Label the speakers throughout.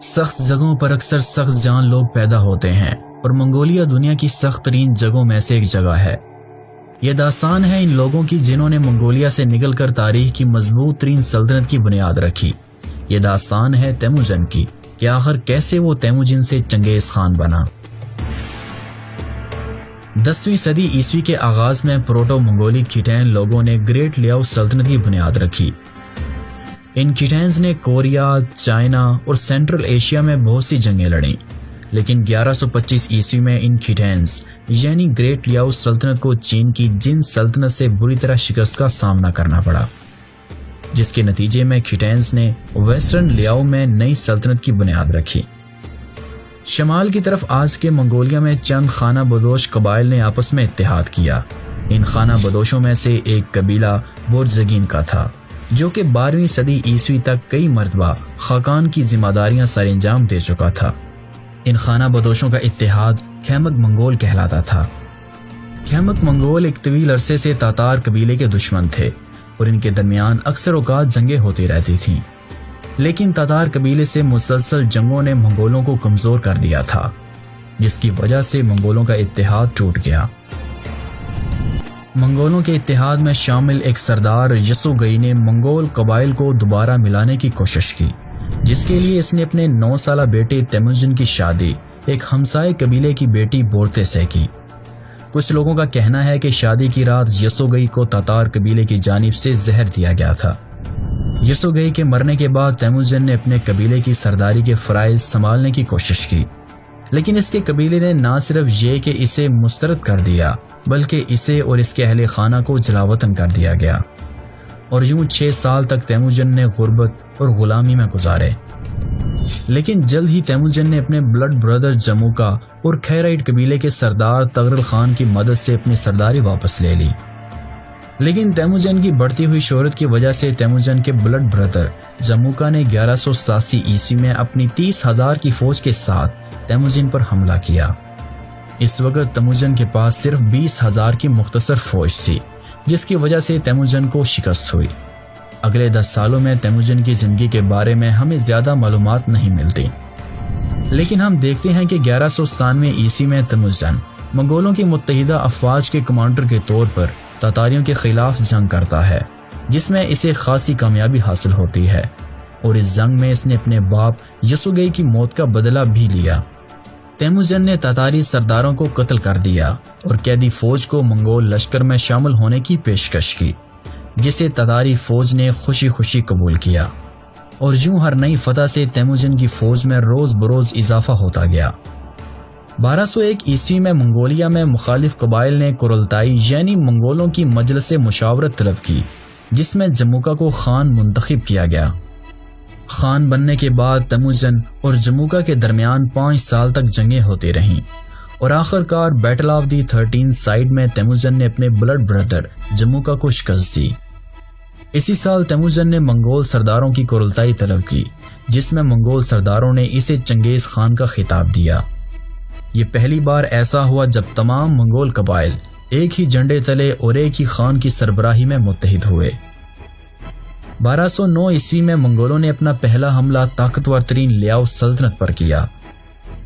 Speaker 1: سخت جگہوں پر اکثر سخت جان لوگ پیدا ہوتے ہیں اور منگولیا دنیا کی سخت ترین جگہوں میں سے ایک جگہ ہے۔ یہ داستان ہے ان لوگوں کی جنہوں نے منگولیا سے نکل کر تاریخ کی مضبوط ترین سلطنت کی بنیاد رکھی۔ یہ داستان ہے تیموجن کی کہ آخر کیسے وہ تیموجن سے چنگیز خان بنا۔ 10ویں صدی عیسوی کے آغاز میں پروٹو منگولی کھٹین لوگوں نے گریٹ لیاؤ سلطنت کی بنیاد رکھی۔ ان کھٹینز نے کوریا، چائنا اور سینٹرل ایشیا میں بہت سی جنگیں لڑیں، لیکن 1125 عیسوی میں ان کھٹینز یعنی گریٹ لیاؤ سلطنت کو چین کی جن سلطنت سے بری طرح شکست کا سامنا کرنا پڑا، جس کے نتیجے میں کھٹینز نے ویسٹرن لیاؤ میں نئی سلطنت کی بنیاد رکھی۔ شمال کی طرف آج کے منگولیا میں چند خانہ بدوش قبائل نے آپس میں اتحاد کیا۔ ان خانہ بدوشوں میں سے ایک قبیلہ بورزگین کا تھا، جو کہ 12ویں صدی عیسوی تک کئی مرتبہ خاقان کی ذمہ داریاں سر انجام دے چکا تھا۔ ان خانہ بدوشوں کا اتحاد خیمک منگول کہلاتا تھا۔ خیمک منگول ایک طویل عرصے سے تاتار قبیلے کے دشمن تھے اور ان کے درمیان اکثر اوقات جنگیں ہوتی رہتی تھیں، لیکن تاتار قبیلے سے مسلسل جنگوں نے منگولوں کو کمزور کر دیا تھا، جس کی وجہ سے منگولوں کا اتحاد ٹوٹ گیا۔ منگولوں کے اتحاد میں شامل ایک سردار یسوگئی نے منگول قبائل کو دوبارہ ملانے کی کوشش کی، جس کے لیے اس نے اپنے 9 سالہ بیٹے تیموجن کی شادی ایک ہمسائے قبیلے کی بیٹی بورتے سے کی۔ کچھ لوگوں کا کہنا ہے کہ شادی کی رات یسوگئی کو تاتار قبیلے کی جانب سے زہر دیا گیا تھا۔ یسوگئی کے مرنے کے بعد تیموجن نے اپنے قبیلے کی سرداری کے فرائض سنبھالنے کی کوشش کی، لیکن اس کے قبیلے نے نہ صرف یہ کہ اسے مسترد کر دیا بلکہ اسے اور اس کے اہل خانہ کو جلاوطن کر دیا گیا، اور یوں 6 سال تک تیموجن نے غربت اور غلامی میں گزارے۔ لیکن جلد ہی تیموجن نے اپنے بلڈ بردر جموکا اور کھیرائٹ قبیلے کے سردار تغرل خان کی مدد سے اپنی سرداری واپس لے لی، لیکن تیموجن کی بڑھتی ہوئی شہرت کی وجہ سے تیموجن کے بلڈ بردر جموکا نے 1187 عیسوی میں اپنی 30,000 کی فوج کے ساتھ تیموجن پر حملہ کیا۔ اس وقت تیموجن کے پاس صرف 20,000 کی مختصر فوج تھی، جس کی وجہ سے تیموجن کو شکست ہوئی۔ اگلے 10 سالوں میں تیموجن کی زندگی کے بارے میں ہمیں زیادہ معلومات نہیں ملتی، لیکن ہم دیکھتے ہیں کہ 1197 عیسوی میں تیموجن منگولوں کی متحدہ افواج کے کمانڈر کے طور پر تاتاریوں کے خلاف جنگ کرتا ہے، جس میں اسے خاصی کامیابی حاصل ہوتی ہے، اور اس جنگ میں اس نے اپنے باپ یسوگئی کی موت کا بدلہ بھی لیا۔ تیموجن نے تاتاری سرداروں کو قتل کر دیا اور قیدی فوج کو منگول لشکر میں شامل ہونے کی پیشکش کی، جسے تاتاری فوج نے خوشی خوشی قبول کیا، اور یوں ہر نئی فتح سے تیموجن کی فوج میں روز بروز اضافہ ہوتا گیا۔ 1201 عیسوی میں منگولیا میں مخالف قبائل نے کورلتائی یعنی منگولوں کی مجلس مشاورت طلب کی، جس میں جموکا کو خان منتخب کیا گیا۔ خان بننے کے بعد تیموجن اور جموکا کے درمیان 5 سال تک جنگیں ہوتی رہیں، اور آخر کار بیٹل آف دی 13 سائڈ میں تیموجن نے اپنے بلڈ بردر جموکا کو شکست دی۔ اسی سال تیموجن نے منگول سرداروں کی کورلتائی طلب کی، جس میں منگول سرداروں نے اسے چنگیز خان کا خطاب دیا۔ یہ پہلی بار ایسا ہوا جب تمام منگول قبائل ایک ہی جھنڈے تلے اور ایک ہی خان کی سربراہی میں متحد ہوئے۔ 1209 عیسوی میں منگولوں نے اپنا پہلا حملہ طاقتور ترین لیاؤ سلطنت پر کیا۔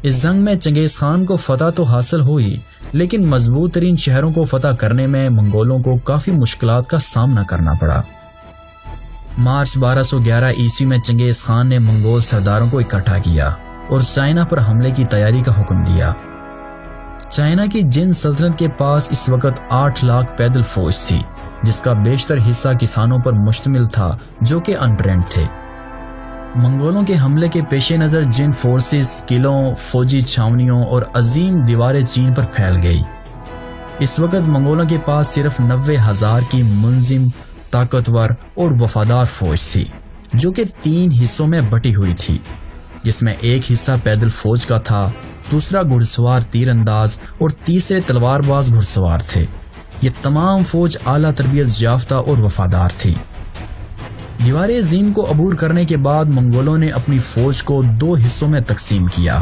Speaker 1: اس جنگ میں چنگیز خان کو فتح تو حاصل ہوئی، لیکن مضبوط ترین شہروں کو فتح کرنے میں منگولوں کو کافی مشکلات کا سامنا کرنا پڑا۔ مارچ 1211 عیسوی میں چنگیز خان نے منگول سرداروں کو اکٹھا کیا اور چائنا پر حملے کی تیاری کا حکم دیا۔ چائنا کی جن سلطنت کے پاس اس وقت 8 لاکھ پیدل فوج تھی، جس کا بیشتر حصہ کسانوں پر مشتمل تھا جو کہ انٹرینڈ تھے۔ منگولوں کے حملے کے پیش نظر جن فورسز قلعوں، فوجی چھاونیوں اور عظیم دیواریں چین پر پھیل گئی۔ اس وقت منگولوں کے پاس صرف 90,000 کی منظم، طاقتور اور وفادار فوج تھی، جو کہ 3 حصوں میں بٹی ہوئی تھی، جس میں ایک حصہ پیدل فوج کا تھا، دوسرا گھڑ سوار تیر انداز اور تیسرے تلوار باز گھڑ سوار تھے۔ یہ تمام فوج اعلیٰ تربیت یافتہ اور وفادار تھی۔ دیوار عظیم کو عبور کرنے کے بعد منگولوں نے اپنی فوج کو 2 حصوں میں تقسیم کیا۔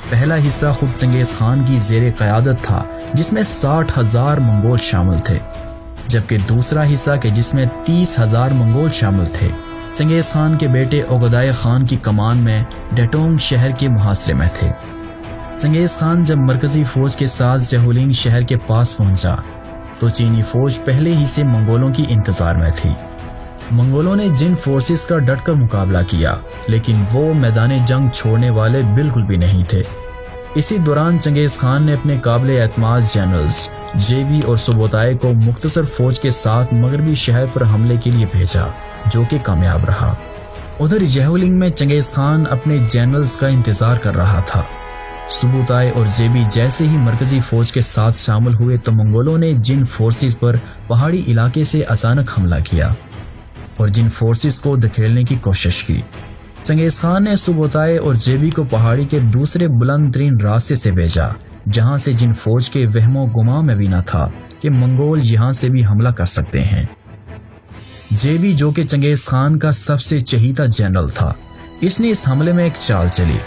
Speaker 1: پہلا حصہ خود چنگیز خان کی زیر قیادت تھا، جس میں 60,000 منگول شامل تھے، جبکہ دوسرا حصہ کہ جس میں 30,000 منگول شامل تھے چنگیز خان کے بیٹے اوغدائے خان کی کمان میں ڈیٹونگ شہر کے محاصرے میں تھے۔ چنگیز خان جب مرکزی فوج کے ساتھ جہولینگ شہر کے پاس پہنچا تو چینی فوج پہلے ہی سے منگولوں کی انتظار میں تھی۔ منگولوں نے جن فورسز کا ڈٹ کر مقابلہ کیا، لیکن وہ میدان جنگ چھوڑنے والے بالکل بھی نہیں تھے۔ اسی دوران چنگیز خان نے اپنے قابل اعتماد جنرلز جیبی اور سبوتائے کو مختصر فوج کے ساتھ مغربی شہر پر حملے کے لیے بھیجا، جو کہ کامیاب رہا۔ ادھر جہولینگ میں چنگیز خان اپنے جنرلز کا انتظار کر رہا تھا۔ سبوتائے اور جیبی جیسے ہی مرکزی فوج کے ساتھ شامل ہوئے تو منگولوں نے جن فورسز پر پہاڑی علاقے سے اچانک حملہ کیا اور جن فورسز کو دھکیلنے کی کوشش کی۔ چنگیز خان نے سبوتائے اور جیبی کو پہاڑی کے دوسرے بلند ترین راستے سے بھیجا، جہاں سے جن فوج کے وہم و گمان میں بھی نہ تھا کہ منگول یہاں سے بھی حملہ کر سکتے ہیں۔ جیبی، جو کہ چنگیز خان کا سب سے چہیتا جنرل تھا، اس نے اس حملے میں ایک چال چلی۔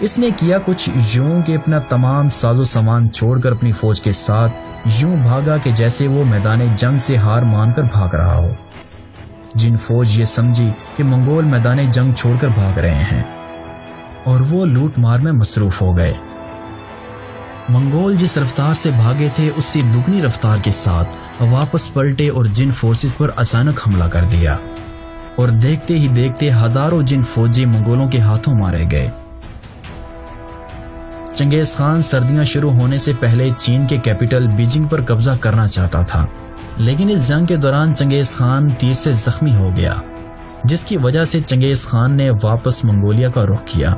Speaker 1: اس نے کیا کچھ یوں کہ اپنا تمام ساز و سامان چھوڑ کر اپنی فوج کے ساتھ یوں بھاگا کہ جیسے وہ میدان جنگ سے ہار مان کر بھاگ رہا ہو۔ جن فوج یہ سمجھی کہ منگول میدان جنگ چھوڑ کر بھاگ رہے ہیں اور وہ لوٹ مار میں مصروف ہو گئے۔ منگول جس رفتار سے بھاگے تھے اس سے دگنی رفتار کے ساتھ واپس پلٹے اور جن فورسز پر اچانک حملہ کر دیا، اور دیکھتے ہی دیکھتے ہزاروں جن فوجی منگولوں کے ہاتھوں مارے گئے۔ چنگیز خان سردیاں شروع ہونے سے پہلے چین کے کیپٹل بیجنگ پر قبضہ کرنا چاہتا تھا، لیکن اس جنگ کے دوران چنگیز خان تیر سے زخمی ہو گیا، جس کی وجہ سے چنگیز خان نے واپس منگولیا کا رخ کیا۔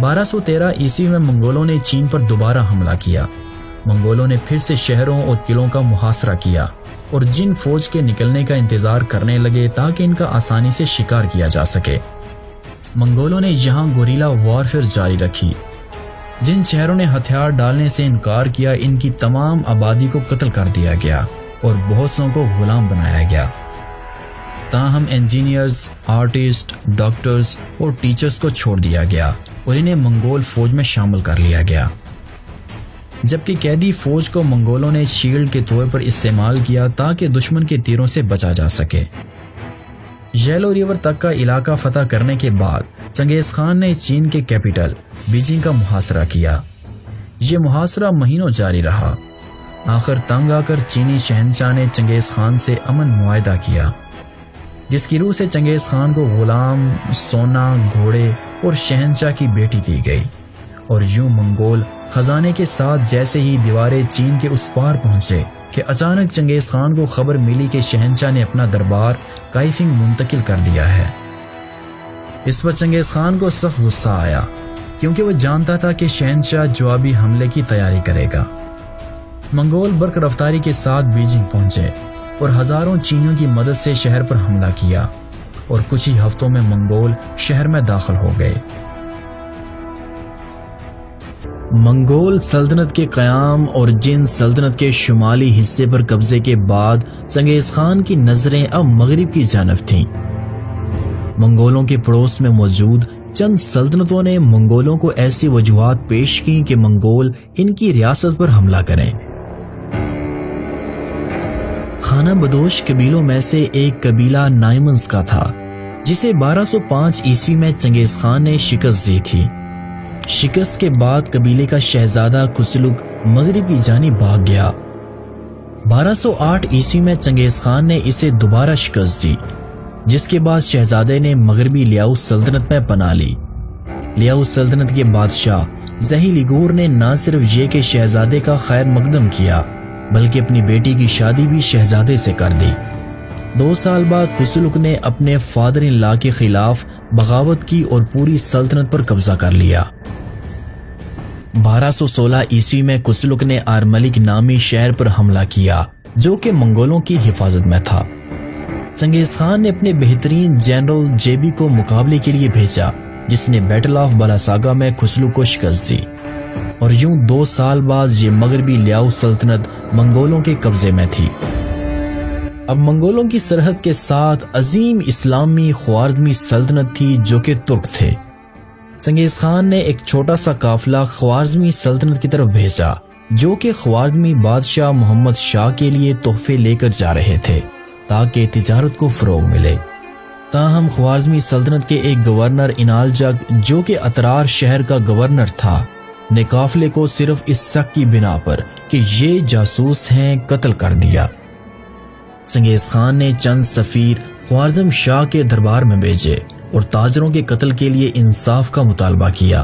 Speaker 1: 1213 عیسوی میں منگولوں نے چین پر دوبارہ حملہ کیا۔ منگولوں نے پھر سے شہروں اور قلعوں کا محاصرہ کیا اور جن فوج کے نکلنے کا انتظار کرنے لگے تاکہ ان کا آسانی سے شکار کیا جا سکے۔ منگولوں نے یہاں گوریلا وارفیئر جاری رکھی۔ جن شہروں نے ہتھیار ڈالنے سے انکار کیا، ان کی تمام آبادی کو قتل کر دیا گیا اور بہت سوں کو غلام بنایا گیا۔ تاہم انجینئرز، آرٹسٹ، ڈاکٹرز اور ٹیچرز کو چھوڑ دیا گیا اور انہیں منگول فوج میں شامل کر لیا گیا، جبکہ قیدی فوج کو منگولوں نے شیلڈ کے طور پر استعمال کیا تاکہ دشمن کے تیروں سے بچا جا سکے۔ یلو ریور تک کا علاقہ فتح کرنے کے بعد چنگیز خان نے چین کے کیپٹل بیجنگ کا محاصرہ کیا۔ یہ محاصرہ مہینوں جاری رہا۔ آخر تنگ آ کر چینی شہنشاہ نے چنگیز خان سے امن معاہدہ کیا، جس کی روح سے چنگیز خان کو غلام، سونا، گھوڑے اور شہنشاہ کی بیٹی دی گئی، اور یوں منگول خزانے کے ساتھ جیسے ہی دیوارے چین کے اس پار پہنچے کہ اچانک چنگیز خان کو خبر ملی کہ شہنشاہ نے اپنا دربار کائفنگ منتقل کر دیا ہے۔ اس پر چنگیز خان کو سخت غصہ آیا، کیونکہ وہ جانتا تھا کہ شہنشاہ جوابی حملے کی تیاری کرے گا۔ منگول برق رفتاری کے ساتھ بیجنگ پہنچے اور ہزاروں چینیوں کی مدد سے شہر پر حملہ کیا، اور کچھ ہی ہفتوں میں منگول شہر میں داخل ہو گئے۔ منگول سلطنت کے قیام اور جن سلطنت کے شمالی حصے پر قبضے کے بعد چنگیز خان کی نظریں اب مغرب کی جانب تھیں۔ منگولوں کے پڑوس میں موجود چند سلطنتوں نے منگولوں کو ایسی وجوہات پیش کی کہ منگول ان کی ریاست پر حملہ کریں۔ خانہ بدوش قبیلوں میں سے ایک قبیلہ نائمنز کا تھا، جسے 1205 عیسوی میں چنگیز خان نے شکست دی تھی۔ شکست کے بعد قبیلے کا شہزادہ کسلک مغرب کی جانب بھاگ گیا۔ 1208 عیسوی میں چنگیز خان نے اسے دوبارہ شکست دی، جس کے بعد شہزادے نے مغربی لیاؤ سلطنت میں پناہ لی۔ لیاؤ سلطنت کے بادشاہ زہی لیگور نے نہ صرف یہ کہ شہزادے کا خیر مقدم کیا، بلکہ اپنی بیٹی کی شادی بھی شہزادے سے کر دی۔ 2 سال بعد کسلک نے اپنے فادر ان لا کے خلاف بغاوت کی اور پوری سلطنت پر قبضہ کر لیا۔ 1216 عیسوی میں کسلک نے آرملک نامی شہر پر حملہ کیا، جو کہ منگولوں کی حفاظت میں تھا۔ چنگیز خان نے اپنے بہترین جنرل جیبی کو مقابلے کے لیے بھیجا، جس نے بیٹل آف بالاساگا میں کسلک کو شکست دی، اور یوں 2 سال بعد یہ مغربی لیاؤ سلطنت منگولوں کے قبضے میں تھی۔ اب منگولوں کی سرحد کے ساتھ عظیم اسلامی خوارزمی سلطنت تھی جو کہ ترک تھے۔ چنگیز خان نے ایک چھوٹا سا قافلہ خوارزمی سلطنت کی طرف بھیجا، جو کہ خوارزمی بادشاہ محمد شاہ کے لیے تحفے لے کر جا رہے تھے۔ تاکہ تجارت کو فروغ ملے۔ تاہم خوارزمی سلطنت کے ایک گورنر انالجک، جو کہ اترار شہر کا گورنر تھا، نے قافلے کو صرف اس شک کی بنا پر کہ یہ جاسوس ہیں قتل کر دیا۔ چنگیز خان نے چند سفیر خوارزم شاہ کے دربار میں بھیجے اور تاجروں کے قتل کے لیے انصاف کا مطالبہ کیا۔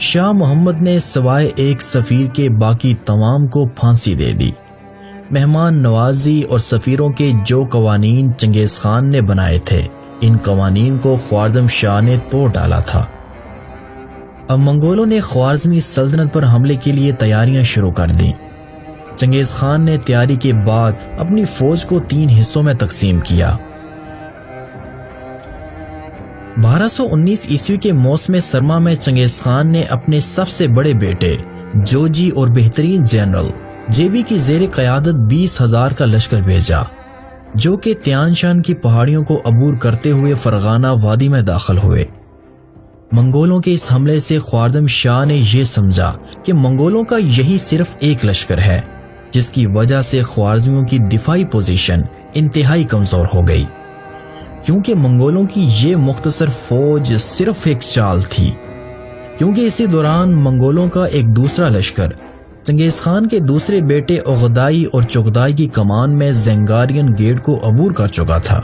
Speaker 1: شاہ محمد نے سوائے ایک سفیر کے باقی تمام کو پھانسی دے دی۔ مہمان نوازی اور سفیروں کے جو قوانین چنگیز خان نے بنائے تھے، ان قوانین کو خوارزم شاہ نے توڑ ڈالا تھا۔ اب منگولوں نے خوارزمی سلطنت پر حملے کے لیے تیاریاں شروع کر دیں۔ چنگیز خان نے تیاری کے بعد اپنی فوج کو 3 حصوں میں تقسیم کیا۔ 1219 عیسوی کے موسم سرما میں چنگیز خان نے اپنے سب سے بڑے بیٹے جوجی اور بہترین جنرل جیبی کی زیر قیادت 20,000 کا لشکر بھیجا، جو کہ تیان شان کی پہاڑیوں کو عبور کرتے ہوئے فرغانہ وادی میں داخل ہوئے۔ منگولوں کے اس حملے سے خوارزم شاہ نے یہ سمجھا کہ منگولوں کا یہی صرف ایک لشکر ہے، جس کی وجہ سے خوارزمیوں کی دفاعی پوزیشن انتہائی کمزور ہو گئی، کیونکہ منگولوں کی یہ مختصر فوج صرف ایک چال تھی۔ کیونکہ اسی دوران منگولوں کا ایک دوسرا لشکر چنگیز خان کے دوسرے بیٹے اغدائی اور چغدائی کی کمان میں زنگارین گیٹ کو عبور کر چکا تھا،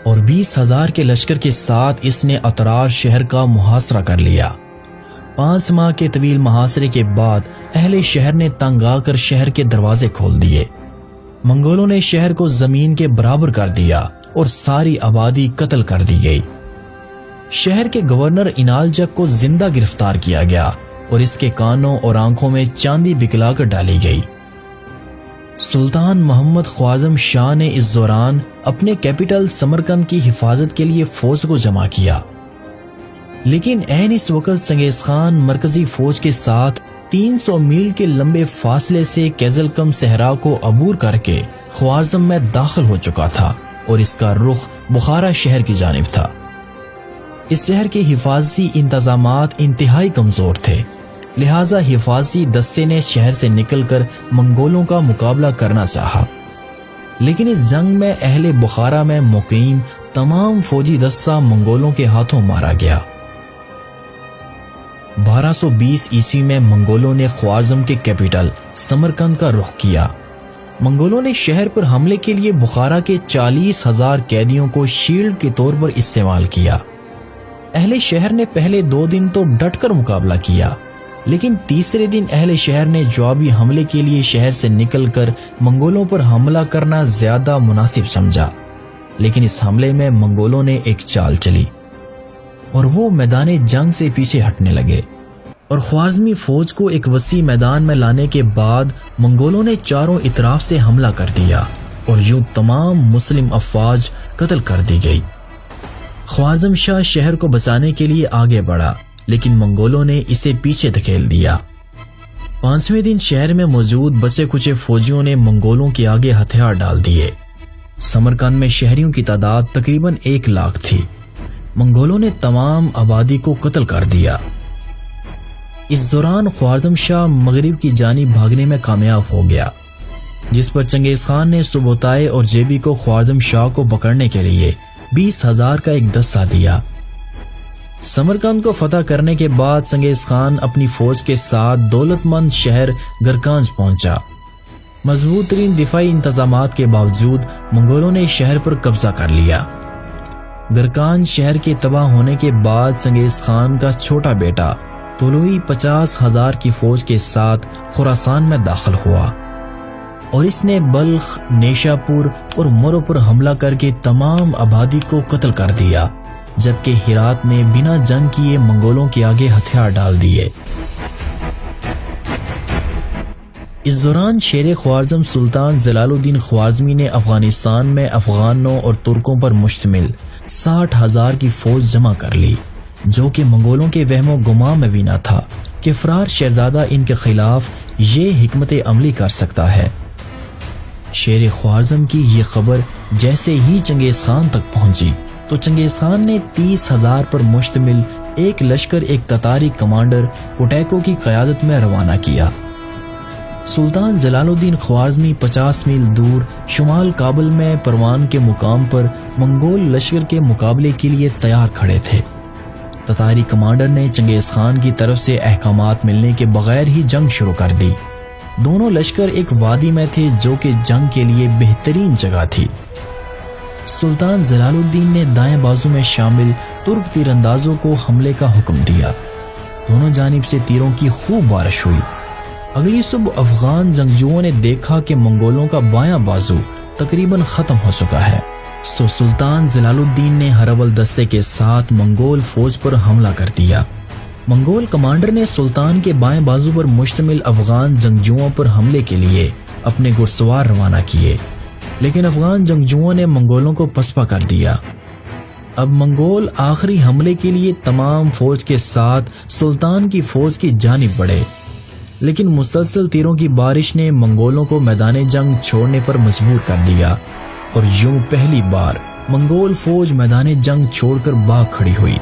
Speaker 1: اور 20,000 کے لشکر کے ساتھ اس نے اترار شہر کا محاصرہ کر لیا۔ 5 ماہ کے طویل محاصرے کے بعد اہل شہر نے تنگ آ کر شہر کے دروازے کھول دیے۔ منگولوں نے شہر کو زمین کے برابر کر دیا اور ساری آبادی قتل کر دی گئی۔ شہر کے گورنر انالجک کو زندہ گرفتار کیا گیا اور اس کے کانوں اور آنکھوں میں چاندی بکلا کر ڈالی گئی۔ سلطان محمد خوارزم شاہ نے اس دوران اپنے کیپٹل سمرقند کی حفاظت کے لیے فوج کو جمع کیا، لیکن عین اس وقت چنگیز خان مرکزی فوج کے ساتھ 300 میل کے لمبے فاصلے سے کیزلکم صحرا کو عبور کر کے خوارزم میں داخل ہو چکا تھا اور اس کا رخ بخارا شہر کی جانب تھا۔ اس شہر کے حفاظتی انتظامات انتہائی کمزور تھے، لہٰذا حفاظتی دستے نے شہر سے نکل کر منگولوں کا مقابلہ کرنا چاہا، لیکن اس جنگ میں اہل بخارا میں مقیم تمام فوجی دستہ منگولوں کے ہاتھوں مارا گیا۔ 1220 عیسوی میں منگولوں نے خوارزم کے کیپٹل سمرقند کا رخ کیا۔ منگولوں نے شہر پر حملے کے لیے بخارا کے 40,000 قیدیوں کو شیلڈ کے طور پر استعمال کیا۔ اہل شہر نے پہلے 2 دن تو ڈٹ کر مقابلہ کیا، لیکن تیسرے دن اہل شہر نے جوابی حملے کے لیے شہر سے نکل کر منگولوں پر حملہ کرنا زیادہ مناسب سمجھا۔ لیکن اس حملے میں منگولوں نے ایک چال چلی اور وہ میدان جنگ سے پیچھے ہٹنے لگے، اور خوارزمی فوج کو ایک وسیع میدان میں لانے کے بعد منگولوں نے چاروں اطراف سے حملہ کر دیا اور یوں تمام مسلم افواج قتل کر دی گئی۔ خوارزم شاہ شہر کو بچانے کے لیے آگے بڑھا، لیکن منگولوں نے اسے پیچھے دھکیل دیا۔ 5ویں دن شہر میں موجود بچے کچے فوجیوں نے منگولوں کے آگے ہتھیار ڈال دیے۔ سمرقند میں شہریوں کی تعداد تقریباً 1 لاکھ تھی۔ منگولوں نے تمام آبادی کو قتل کر دیا۔ اس دوران خوارزم شاہ مغرب کی جانب بھاگنے میں کامیاب ہو گیا، جس پر چنگیز خان نے سبوتائے اور جیبی کو خوارزم شاہ کو پکڑنے کے لیے 20,000 کا ایک دستہ دیا۔ سمرقند کو فتح کرنے کے بعد چنگیز خان اپنی فوج کے ساتھ دولت مند شہر گرکانج پہنچا۔ مضبوط ترین دفاعی انتظامات کے باوجود منگولوں نے شہر پر قبضہ کر لیا۔ گرکانج شہر کے تباہ ہونے کے بعد چنگیز خان کا چھوٹا بیٹا طلوعی 50,000 کی فوج کے ساتھ خراسان میں داخل ہوا، اور اس نے بلخ، نیشاپور اور مرو پر حملہ کر کے تمام آبادی کو قتل کر دیا، جبکہ ہرات نے بنا جنگ کیے منگولوں کے آگے ہتھیار ڈال دیے۔ اس دوران شیر خوارزم سلطان جلال الدین خوارزمی نے افغانستان میں افغانوں اور ترکوں پر مشتمل 60,000 کی فوج جمع کر لی، جو کہ منگولوں کے وہم و گماں میں بھی نہ تھا کہ فرار شہزادہ ان کے خلاف یہ حکمت عملی کر سکتا ہے۔ شیر خوارزم کی یہ خبر جیسے ہی چنگیز خان تک پہنچی تو چنگیز خان نے 30,000 پر مشتمل ایک لشکر ایک تتاری کمانڈر کوٹیکو کی قیادت میں روانہ کیا۔ سلطان جلال الدین خوارزمی 50 میل دور شمال کابل میں پروان کے مقام پر منگول لشکر کے مقابلے کے لیے تیار کھڑے تھے۔ تتاری کمانڈر نے چنگیز خان کی طرف سے احکامات ملنے کے بغیر ہی جنگ شروع کر دی۔ دونوں لشکر ایک وادی میں تھے جو کہ جنگ کے لیے بہترین جگہ تھی۔ سلطان جلال الدین نے دائیں بازو میں شامل ترک تیر اندازوں کو حملے کا حکم دیا۔ دونوں جانب سے تیروں کی خوب بارش ہوئی۔ اگلی صبح افغان جنگجوؤں نے دیکھا کہ منگولوں کا بایاں بازو تقریباً ختم ہو چکا ہے، سو سلطان جلال الدین نے ہرول دستے کے ساتھ منگول فوج پر حملہ کر دیا۔ منگول کمانڈر نے سلطان کے بائیں بازو پر مشتمل افغان جنگجوؤں پر حملے کے لیے اپنے گھڑسوار روانہ کیے، لیکن افغان جنگجوؤں نے منگولوں کو پسپا کر دیا۔ اب منگول آخری حملے کے لیے تمام فوج کے ساتھ سلطان کی فوج کی جانب بڑھے، لیکن مسلسل تیروں کی بارش نے منگولوں کو میدان جنگ چھوڑنے پر مجبور کر دیا، اور یوں پہلی بار منگول فوج میدان جنگ چھوڑ کر بھاگ کھڑی ہوئی۔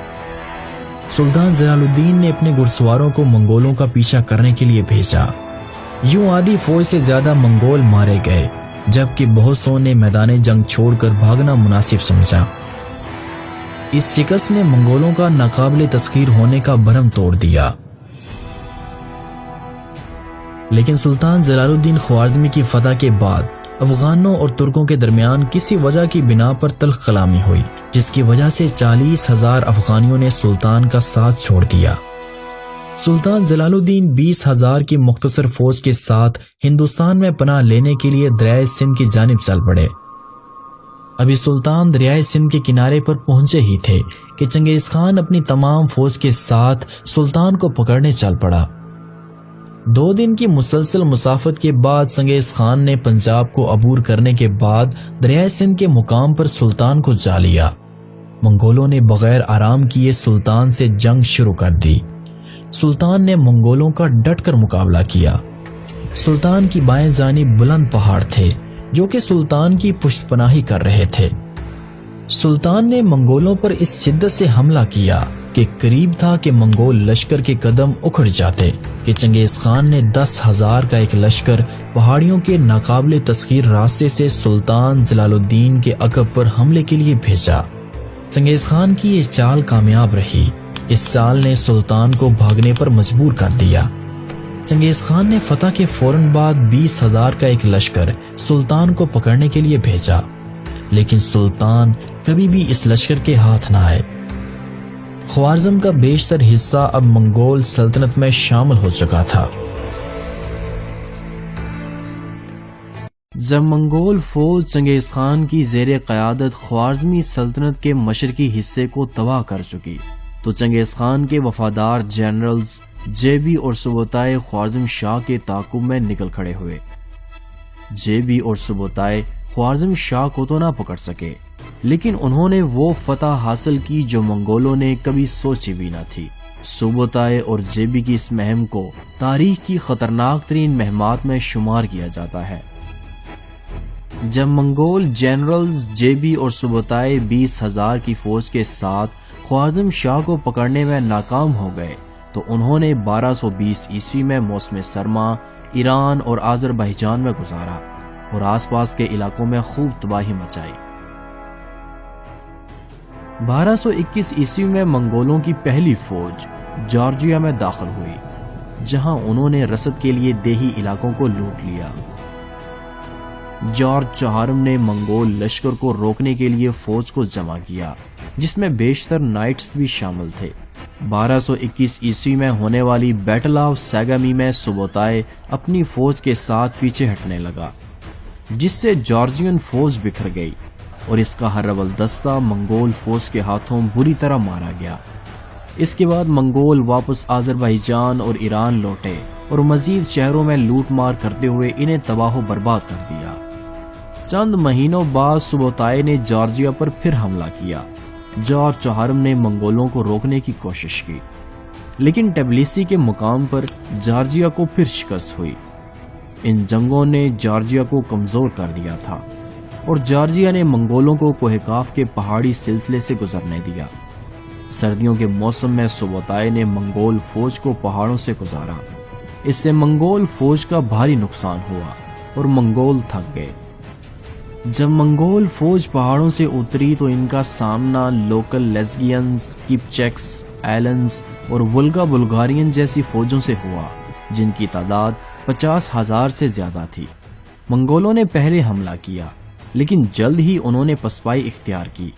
Speaker 1: سلطان جلال الدین نے اپنے گھڑسواروں کو منگولوں کا پیچھا کرنے کے لیے بھیجا۔ یوں آدھی فوج سے زیادہ منگول مارے گئے، جبکہ بہت سو نے میدان جنگ چھوڑ کر بھاگنا مناسب سمجھا۔ اس شکست نے منگولوں کا ناقابل تسخیر ہونے کا بھرم توڑ دیا، لیکن سلطان جلال الدین خوارزمی کی فتح کے بعد افغانوں اور ترکوں کے درمیان کسی وجہ کی بنا پر تلخ کلامی ہوئی، جس کی وجہ سے 40,000 افغانیوں نے سلطان کا ساتھ چھوڑ دیا۔ سلطان جلال الدین 20,000 کی مختصر فوج کے ساتھ ہندوستان میں پناہ لینے کے لیے دریائے سندھ کی جانب چل پڑے۔ ابھی سلطان دریائے سندھ کے کنارے پر پہنچے ہی تھے کہ چنگیز خان اپنی تمام فوج کے ساتھ سلطان کو پکڑنے چل پڑا۔ 2 دن کی مسلسل مسافت کے بعد چنگیز خان نے پنجاب کو عبور کرنے کے بعد دریائے سندھ کے مقام پر سلطان کو جا لیا۔ منگولوں نے بغیر آرام کیے سلطان سے جنگ شروع کر دی۔ سلطان نے منگولوں کا ڈٹ کر مقابلہ کیا۔ سلطان کی بائیں جانب بلند پہاڑ تھے جو کہ سلطان کی پشت پناہی کر رہے تھے۔ سلطان نے منگولوں پر اس شدت سے حملہ کیا کہ قریب تھا کہ منگول لشکر کے قدم اکھڑ جاتے کہ چنگیز خان نے 10,000 کا ایک لشکر پہاڑیوں کے ناقابل تسخیر راستے سے سلطان جلال الدین کے عقب پر حملے کے لیے بھیجا۔ چنگیز خان کی یہ چال کامیاب رہی۔ اس چال نے سلطان کو بھاگنے پر مجبور کر دیا۔ چنگیز خان نے فتح کے فوراً بعد 20,000 کا ایک لشکر سلطان کو پکڑنے کے لیے بھیجا، لیکن سلطان کبھی بھی اس لشکر کے ہاتھ نہ آئے۔ خوارزم کا بیشتر حصہ اب منگول سلطنت میں شامل ہو چکا تھا۔ جب منگول فوج چنگیز خان کی زیر قیادت خوارزمی سلطنت کے مشرقی حصے کو تباہ کر چکی تو چنگیز خان کے وفادار جنرلز جیبی اور سبوتائے خوارزم شاہ کے تعاقب میں نکل کھڑے ہوئے۔ جیبی اور سبوتائے خوارزم شاہ کو تو نہ پکڑ سکے، لیکن انہوں نے وہ فتح حاصل کی جو منگولوں نے کبھی سوچی بھی نہ تھی۔ سبوتائے اور جیبی کی اس مہم کو تاریخ کی خطرناک ترین مہمات میں شمار کیا جاتا ہے۔ جب منگول جنرلز جیبی اور سبوتائے 20,000 کی فوج کے ساتھ خوارزم شاہ کو پکڑنے میں ناکام ہو گئے تو انہوں نے 1220 عیسوی میں موسم سرما ایران اور آذربائیجان میں گزارا اور آس پاس کے علاقوں میں خوب تباہی مچائی۔ 1221 عیسوی میں منگولوں کی پہلی فوج جارجیا میں داخل ہوئی، جہاں انہوں نے رسد کے لیے دیہی علاقوں کو لوٹ لیا۔ جارج چہارم نے منگول لشکر کو روکنے کے لیے فوج کو جمع کیا، جس میں بیشتر نائٹس بھی شامل تھے۔ 1221 عیسوی میں ہونے والی بیٹل آف سیگامی میں سبوتائے اپنی فوج کے ساتھ پیچھے ہٹنے لگا، جس سے جارجین فوج بکھر گئی اور اس کا ہر اول دستہ منگول فوج کے ہاتھوں بری طرح مارا گیا۔ اس کے بعد منگول واپس آذربائیجان اور ایران لوٹے اور مزید شہروں میں لوٹ مار کرتے ہوئے انہیں تباہ و برباد کر دیا۔ چند مہینوں بعد سبوتائے نے جارجیا پر پھر حملہ کیا۔ جارج چہارم نے منگولوں کو روکنے کی کوشش کی، لیکن ٹبلیسی کے مقام پر جارجیا کو پھر شکست ہوئی۔ ان جنگوں نے جارجیا کو کمزور کر دیا تھا اور جارجیا نے منگولوں کو کوہ کاف کے پہاڑی سلسلے سے گزرنے دیا۔ سردیوں کے موسم میں سبوتائے نے منگول فوج کو پہاڑوں سے گزارا۔
Speaker 2: اس سے منگول فوج کا بھاری نقصان ہوا اور منگول تھک گئے۔ جب منگول فوج پہاڑوں سے اتری تو ان کا سامنا لوکل لیزگینز، کپچیکس، ایلنز اور ولگا بلغارین جیسی فوجوں سے ہوا، جن کی تعداد 50,000 سے زیادہ تھی۔ منگولوں نے پہلے حملہ کیا، لیکن جلد ہی انہوں نے پسپائی اختیار کی۔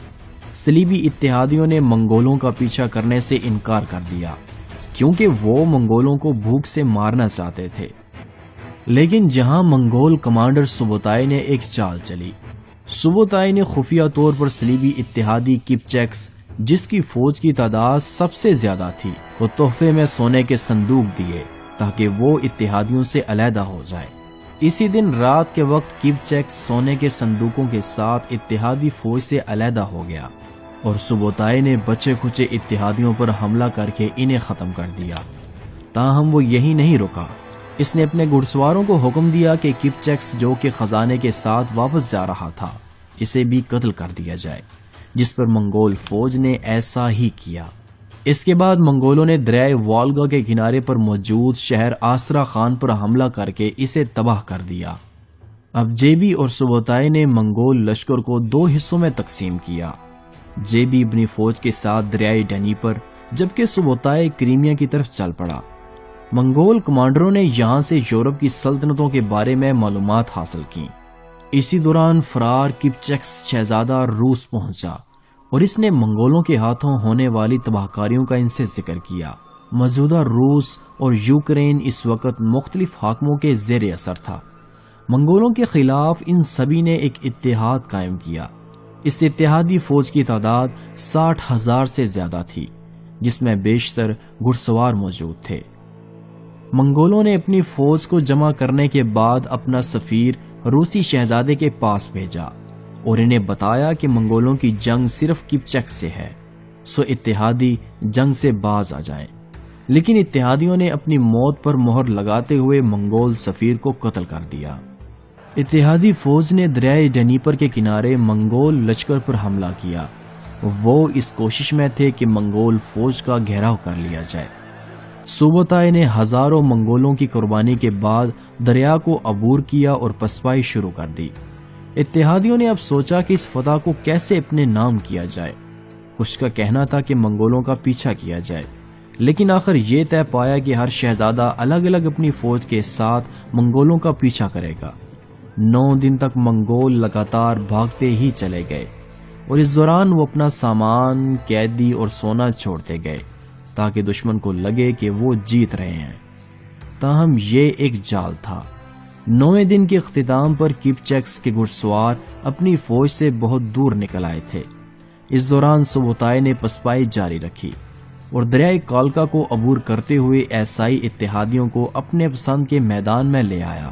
Speaker 2: صلیبی اتحادیوں نے منگولوں کا پیچھا کرنے سے انکار کر دیا، کیونکہ وہ منگولوں کو بھوک سے مارنا چاہتے تھے۔ لیکن جہاں منگول کمانڈر سبوتائی نے ایک چال چلی، سبوتائی نے خفیہ طور پر صلیبی اتحادی کپچیکس، جس کی فوج کی تعداد سب سے زیادہ تھی، کو تحفے میں سونے کے صندوق دیے تاکہ وہ اتحادیوں سے علیحدہ ہو جائے۔ اسی دن رات کے وقت کپچیکس سونے کے صندوقوں کے ساتھ اتحادی فوج سے علیحدہ ہو گیا اور سبوتائی نے بچے کھچے اتحادیوں پر حملہ کر کے انہیں ختم کر دیا۔ تاہم وہ یہی نہیں رکا، اس نے اپنے گھڑسواروں کو حکم دیا کہ کپچیکس جو کہ خزانے کے ساتھ واپس جا رہا تھا، اسے بھی قتل کر دیا جائے، جس پر منگول فوج نے ایسا ہی کیا۔ اس کے بعد منگولوں نے دریائے والگا کے کنارے پر موجود شہر آسرا خان پر حملہ کر کے اسے تباہ کر دیا۔ اب جیبی اور سبوتائی نے منگول لشکر کو 2 حصوں میں تقسیم کیا۔ جیبی اپنی فوج کے ساتھ دریائے ڈنیپر، جبکہ سبوتائی کریمیا کی طرف چل پڑا۔ منگول کمانڈروں نے یہاں سے یورپ کی سلطنتوں کے بارے میں معلومات حاصل کی۔ اسی دوران فرار کپچیکس شہزادہ روس پہنچا اور اس نے منگولوں کے ہاتھوں ہونے والی تباہ کاریوں کا ان سے ذکر کیا۔ موجودہ روس اور یوکرین اس وقت مختلف حاکموں کے زیر اثر تھا۔ منگولوں کے خلاف ان سبھی نے ایک اتحاد قائم کیا۔ اس اتحادی فوج کی تعداد 60,000 سے زیادہ تھی، جس میں بیشتر گھڑسوار موجود تھے۔ منگولوں نے اپنی فوج کو جمع کرنے کے بعد اپنا سفیر روسی شہزادے کے پاس بھیجا اور انہیں بتایا کہ منگولوں کی جنگ صرف کپچک سے ہے، سو اتحادی جنگ سے باز آ جائیں۔ لیکن اتحادیوں نے اپنی موت پر مہر لگاتے ہوئے منگول سفیر کو قتل کر دیا۔ اتحادی فوج نے دریائے ڈنیپر کے کنارے منگول لشکر پر حملہ کیا۔ وہ اس کوشش میں تھے کہ منگول فوج کا گھیراؤ کر لیا جائے۔ سبوتائی نے ہزاروں منگولوں کی قربانی کے بعد دریا کو عبور کیا اور پسپائی شروع کر دی۔ اتحادیوں نے اب سوچا کہ اس فتح کو کیسے اپنے نام کیا جائے۔ کچھ کا کہنا تھا کہ منگولوں کا پیچھا کیا جائے، لیکن آخر یہ طے پایا کہ ہر شہزادہ الگ الگ اپنی فوج کے ساتھ منگولوں کا پیچھا کرے گا۔ 9 دن تک منگول لگاتار بھاگتے ہی چلے گئے اور اس دوران وہ اپنا سامان، قیدی اور سونا چھوڑتے گئے تاکہ دشمن کو لگے کہ وہ جیت رہے ہیں۔ تاہم یہ ایک جال تھا۔ 9ویں دن کے اختتام پر کپچیکس کے گھڑسوار اپنی فوج سے بہت دور نکل آئے تھے۔ اس دوران سبوتائی نے پسپائی جاری رکھی اور دریائے کالکا کو عبور کرتے ہوئے ایسائی اتحادیوں کو اپنے پسند کے میدان میں لے آیا۔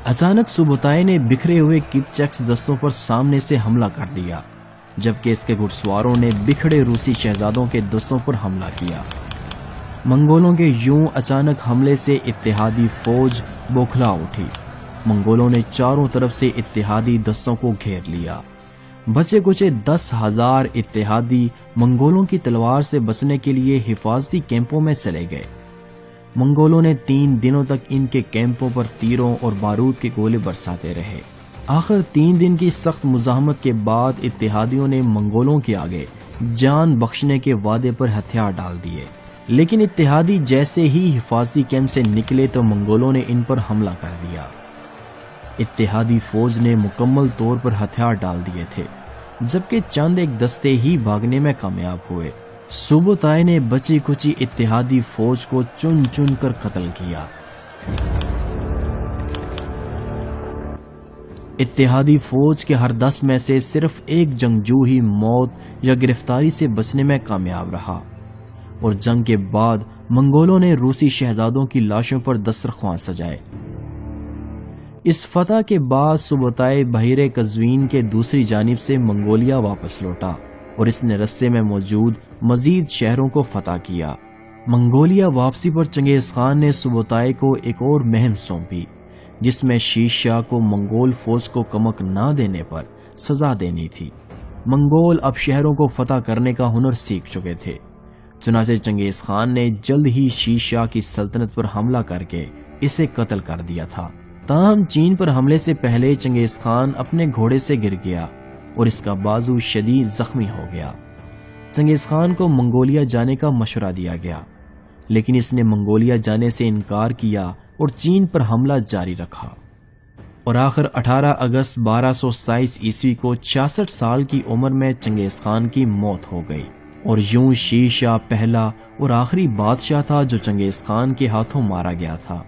Speaker 2: اچانک سبوتائی نے بکھرے ہوئے کپچیکس دستوں پر سامنے سے حملہ کر دیا، جبکہ اس کے گھڑسواروں نے بکھڑے روسی شہزادوں کے دستوں پر حملہ کیا۔ منگولوں کے یوں اچانک حملے سے اتحادی فوج بوکھلا اٹھی۔ منگولوں نے چاروں طرف سے اتحادی دستوں کو گھیر لیا۔ بچے کچے 10,000 اتحادی منگولوں کی تلوار سے بچنے کے لیے حفاظتی کیمپوں میں چلے گئے۔ منگولوں نے 3 دنوں تک ان کے کیمپوں پر تیروں اور بارود کے گولے برساتے رہے۔ آخر 3 دن کی سخت مزاحمت کے بعد اتحادیوں نے منگولوں کے آگے جان بخشنے کے وعدے پر ہتھیار ڈال دیے، لیکن اتحادی جیسے ہی حفاظتی کیمپ سے نکلے تو منگولوں نے ان پر حملہ کر دیا۔ اتحادی فوج نے مکمل طور پر ہتھیار ڈال دیے تھے، جبکہ چند ایک دستے ہی بھاگنے میں کامیاب ہوئے۔ سبوتائی نے بچی کچی اتحادی فوج کو چن چن کر قتل کیا۔ اتحادی فوج کے ہر 10 میں سے صرف ایک جنگجو ہی موت یا گرفتاری سے بچنے میں کامیاب رہا، اور جنگ کے بعد منگولوں نے روسی شہزادوں کی لاشوں پر دسترخوان سجائے۔ اس فتح کے بعد سبوتائی بحیرہ قزوین کے دوسری جانب سے منگولیا واپس لوٹا اور اس نے رستے میں موجود مزید شہروں کو فتح کیا۔ منگولیا واپسی پر چنگیز خان نے سبوتائی کو ایک اور مہم سونپی، جس میں شیر شاہ کو منگول فوج کو کمک نہ دینے پر سزا دینی تھی۔ منگول اب شہروں کو فتح کرنے کا ہنر سیکھ چکے تھے۔ چنانچہ چنگیز خان نے جلد ہی شیشا کی سلطنت پر حملہ کر کے اسے قتل کر دیا تھا۔ تاہم چین پر حملے سے پہلے چنگیز خان اپنے گھوڑے سے گر گیا اور اس کا بازو شدید زخمی ہو گیا۔ چنگیز خان کو منگولیا جانے کا مشورہ دیا گیا، لیکن اس نے منگولیا جانے سے انکار کیا اور چین پر حملہ جاری رکھا، اور آخر 18 اگست 1227 عیسوی کو 66 سال کی عمر میں چنگیز خان کی موت ہو گئی، اور یوں شیشا پہلا اور آخری بادشاہ تھا جو چنگیز خان کے ہاتھوں مارا گیا تھا۔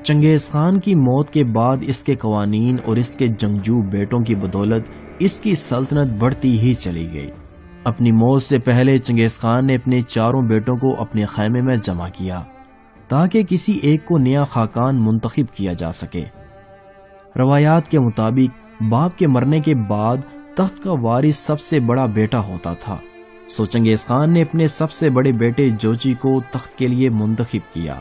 Speaker 2: چنگیز خان کی موت کے بعد اس کے قوانین اور اس کے جنگجو بیٹوں کی بدولت اس کی سلطنت بڑھتی ہی چلی گئی۔ اپنی موت سے پہلے چنگیز خان نے اپنے چاروں بیٹوں کو اپنے خیمے میں جمع کیا تاکہ کسی ایک کو نیا خاقان منتخب کیا جا سکے۔ روایات کے مطابق باپ کے مرنے کے بعد تخت کا وارث سب سے بڑا بیٹا ہوتا تھا، سو چنگیز خان نے اپنے سب سے بڑے بیٹے جوچی کو تخت کے لیے منتخب کیا،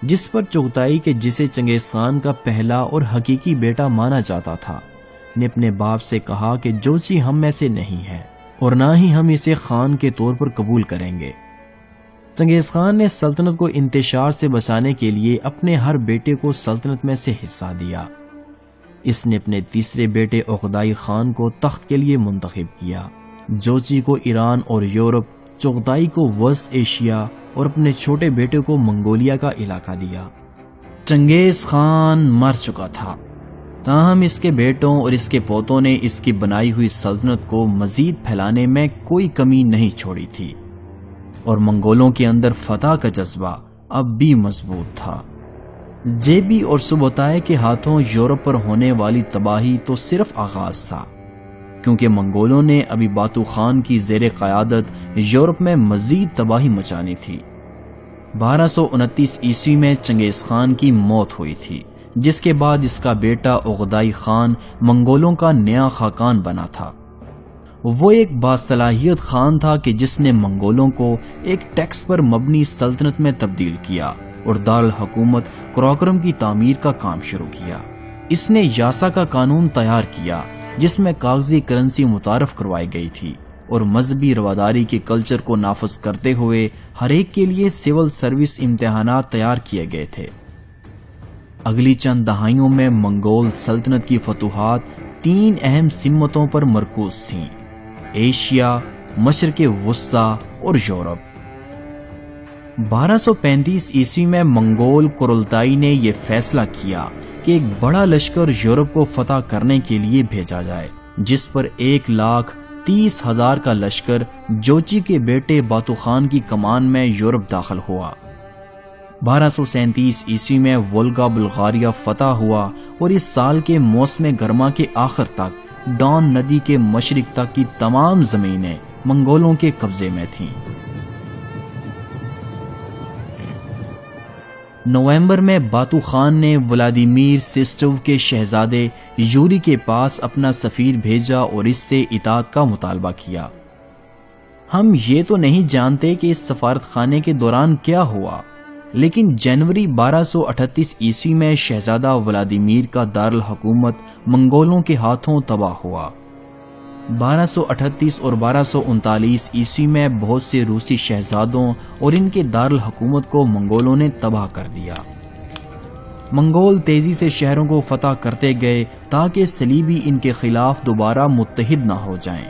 Speaker 2: جس پر چغتائی کے جسے چنگیز خان کا پہلا اور حقیقی بیٹا مانا جاتا تھا نے اپنے باپ سے کہا کہ جوچی ہم میں سے نہیں ہے اور نہ ہی ہم اسے خان کے طور پر قبول کریں گے۔ چنگیز خان نے سلطنت کو انتشار سے بچانے کے لیے اپنے ہر بیٹے کو سلطنت میں سے حصہ دیا۔ اس نے اپنے تیسرے بیٹے عقدائی خان کو تخت کے لیے منتخب کیا، جوچی کو ایران اور یورپ، چغتائی کو وسط ایشیا اور اپنے چھوٹے بیٹے کو منگولیا کا علاقہ دیا۔ چنگیز خان مر چکا تھا، تاہم اس کے بیٹوں اور اس کے پوتوں نے اس کی بنائی ہوئی سلطنت کو مزید پھیلانے میں کوئی کمی نہیں چھوڑی تھی، اور منگولوں کے اندر فتح کا جذبہ اب بھی مضبوط تھا۔ زیبی اور سبوتائے کے ہاتھوں یورپ پر ہونے والی تباہی تو صرف آغاز تھا، کیونکہ منگولوں نے ابھی باتو خان کی زیر قیادت یورپ میں مزید تباہی مچانی تھی۔ 1229 عیسوی میں چنگیز خان کی موت ہوئی تھی، جس کے بعد اس کا بیٹا عقدائی خان منگولوں کا نیا خاقان بنا تھا۔ وہ ایک باصلاحیت خان تھا کہ جس نے منگولوں کو ایک ٹیکس پر مبنی سلطنت میں تبدیل کیا اور دارالحکومت کراکرم کی تعمیر کا کام شروع کیا۔ اس نے یاسا کا قانون تیار کیا جس میں کاغذی کرنسی متعارف کروائی گئی تھی اور مذہبی رواداری کے کلچر کو نافذ کرتے ہوئے ہر ایک کے لیے سول سروس امتحانات تیار کیے گئے تھے۔ اگلی چند دہائیوں میں منگول سلطنت کی فتوحات 3 اہم سمتوں پر مرکوز تھیں: ایشیا، مشرق وسطیٰ اور یورپ۔ 1235 عیسوی میں منگول قرلتائی نے یہ فیصلہ کیا کہ ایک بڑا لشکر یورپ کو فتح کرنے کے لیے بھیجا جائے، جس پر 1,30,000 کا لشکر جوچی کے بیٹے باتو خان کی کمان میں یورپ داخل ہوا۔ 1237 عیسوی میں وولگا بلغاریہ فتح ہوا اور اس سال کے موسم گرما کے آخر تک ڈان ندی کے مشرق تک کی تمام زمینیں منگولوں کے قبضے میں تھیں۔ نومبر میں باتو خان نے ولادیمیر سسٹو کے شہزادے یوری کے پاس اپنا سفیر بھیجا اور اس سے اطاعت کا مطالبہ کیا۔ ہم یہ تو نہیں جانتے کہ اس سفارت خانے کے دوران کیا ہوا، لیکن جنوری 1238 عیسوی میں شہزادہ ولادیمیر کا دارالحکومت منگولوں کے ہاتھوں تباہ ہوا۔ 1238 اور 1239 عیسوی میں بہت سے روسی شہزادوں اور ان کے دارالحکومت کو منگولوں نے تباہ کر دیا۔ منگول تیزی سے شہروں کو فتح کرتے گئے تاکہ صلیبی ان کے خلاف دوبارہ متحد نہ ہو جائیں۔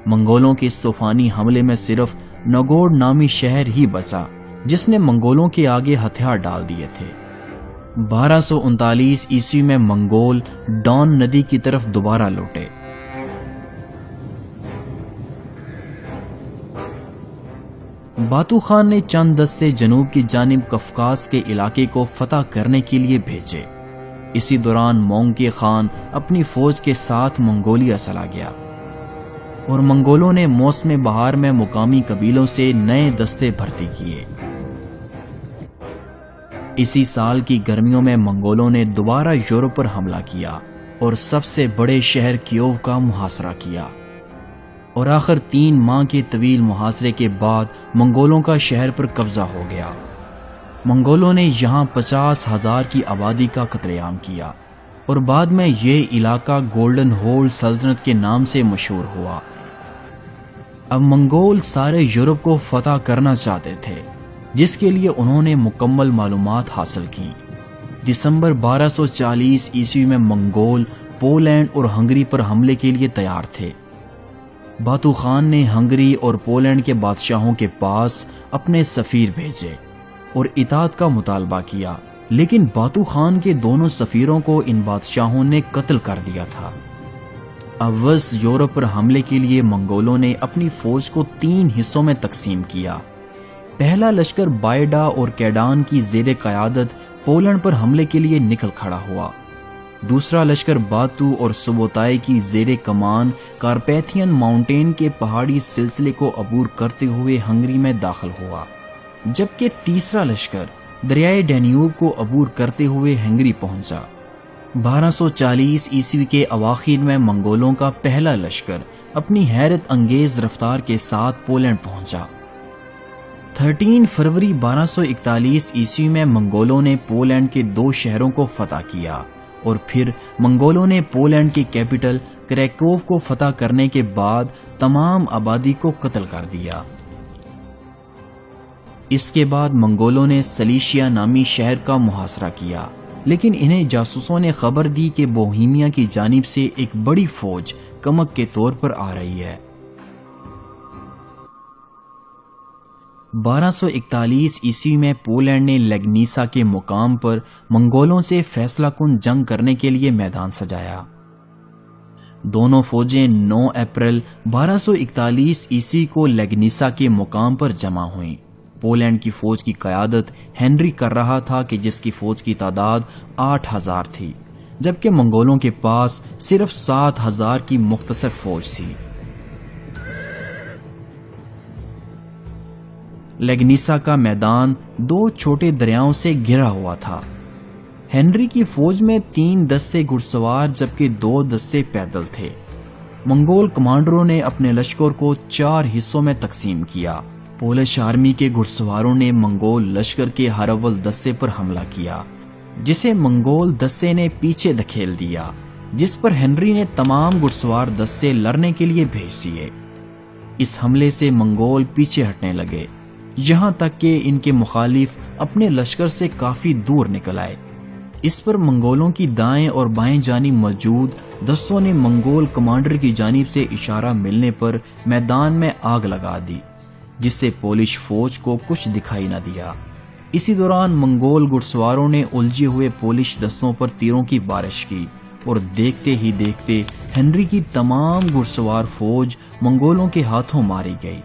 Speaker 2: منگولوں کے اس طوفانی حملے میں صرف نگوڑ نامی شہر ہی بچا جس نے منگولوں کے آگے ہتھیار ڈال دیے تھے۔ 1239 عیسوی میں منگول ڈان ندی کی طرف دوبارہ لوٹے۔ باتو خان نے چند دستے جنوب کی جانب قفقاز کے علاقے کو فتح کرنے کے لیے بھیجے۔ اسی دوران مونگے خان اپنی فوج کے ساتھ منگولیا چلا گیا اور منگولوں نے موسم بہار میں مقامی قبیلوں سے نئے دستے بھرتی کیے۔ اسی سال کی گرمیوں میں منگولوں نے دوبارہ یورپ پر حملہ کیا اور سب سے بڑے شہر کیوو کا محاصرہ کیا، اور آخر 3 ماہ کے طویل محاصرے کے بعد منگولوں کا شہر پر قبضہ ہو گیا۔ منگولوں نے یہاں 50,000 کی آبادی کا قتل عام کیا اور بعد میں یہ علاقہ گولڈن ہول سلطنت کے نام سے مشہور ہوا۔ اب منگول سارے یورپ کو فتح کرنا چاہتے تھے، جس کے لیے انہوں نے مکمل معلومات حاصل کی۔ دسمبر 1240 عیسوی میں منگول پولینڈ اور ہنگری پر حملے کے لیے تیار تھے۔ باتو خان نے ہنگری اور پولینڈ کے بادشاہوں کے پاس اپنے سفیر بھیجے اور اطاعت کا مطالبہ کیا، لیکن باتو خان کے دونوں سفیروں کو ان بادشاہوں نے قتل کر دیا تھا۔ عوض یورپ پر حملے کے لیے منگولوں نے اپنی فوج کو 3 حصوں میں تقسیم کیا۔ پہلا لشکر بائیڈا اور کیڈان کی زیر قیادت پولینڈ پر حملے کے لیے نکل کھڑا ہوا۔ دوسرا لشکر باتو اور سبوتائی کی زیر کمان کارپیتھین ماؤنٹین کے پہاڑی سلسلے کو عبور کرتے ہوئے ہنگری میں داخل ہوا، جبکہ تیسرا لشکر دریائے ڈینیوب کو عبور کرتے ہوئے ہنگری پہنچا۔ 1240 عیسوی کے اواخر میں منگولوں کا پہلا لشکر اپنی حیرت انگیز رفتار کے ساتھ پولینڈ پہنچا۔ 13 فروری 1241 عیسوی میں منگولوں نے پولینڈ کے 2 شہروں کو فتح کیا، اور پھر منگولوں نے پولینڈ کی کیپٹل کریکوف کو فتح کرنے کے بعد تمام آبادی کو قتل کر دیا۔ اس کے بعد منگولوں نے سلیشیا نامی شہر کا محاصرہ کیا، لیکن انہیں جاسوسوں نے خبر دی کہ بوہیمیا کی جانب سے ایک بڑی فوج کمک کے طور پر آ رہی ہے۔ 1241 عیسوی میں پولینڈ نے لیگنیسا کے مقام پر منگولوں سے فیصلہ کن جنگ کرنے کے لیے میدان سجایا۔ دونوں فوجیں 9 اپریل 1241 عیسوی کو لیگنیسا کے مقام پر جمع ہوئیں۔ پولینڈ کی فوج کی قیادت ہنری کر رہا تھا کہ جس کی فوج کی تعداد 8000 تھی، جبکہ منگولوں کے پاس صرف 7000 کی مختصر فوج تھی۔ لیگنیسا کا میدان 2 چھوٹے دریاؤں سے گھرا ہوا تھا۔ ہنری کی فوج میں 3 دستے گھڑ سوار جبکہ 2 دستے پیدل تھے۔ منگول کمانڈروں نے اپنے لشکر کو 4 حصوں میں تقسیم کیا۔ پولش آرمی کے گھڑ سواروں نے منگول لشکر کے ہر اول دستے پر حملہ کیا، جسے منگول دستے نے پیچھے دھکیل دیا، جس پر ہنری نے تمام گھڑ سوار دستے لڑنے کے لیے بھیج دیے۔ اس حملے سے منگول پیچھے ہٹنے لگے، یہاں تک کہ ان کے مخالف اپنے لشکر سے کافی دور نکل آئے۔ اس پر منگولوں کی دائیں اور بائیں جانب موجود دستوں نے منگول کمانڈر کی جانب سے اشارہ ملنے پر میدان میں آگ لگا دی، جس سے پولش فوج کو کچھ دکھائی نہ دیا۔ اسی دوران منگول گھڑسواروں نے الجھے ہوئے پولش دستوں پر تیروں کی بارش کی، اور دیکھتے ہی دیکھتے ہنری کی تمام گھڑسوار فوج منگولوں کے ہاتھوں ماری گئی۔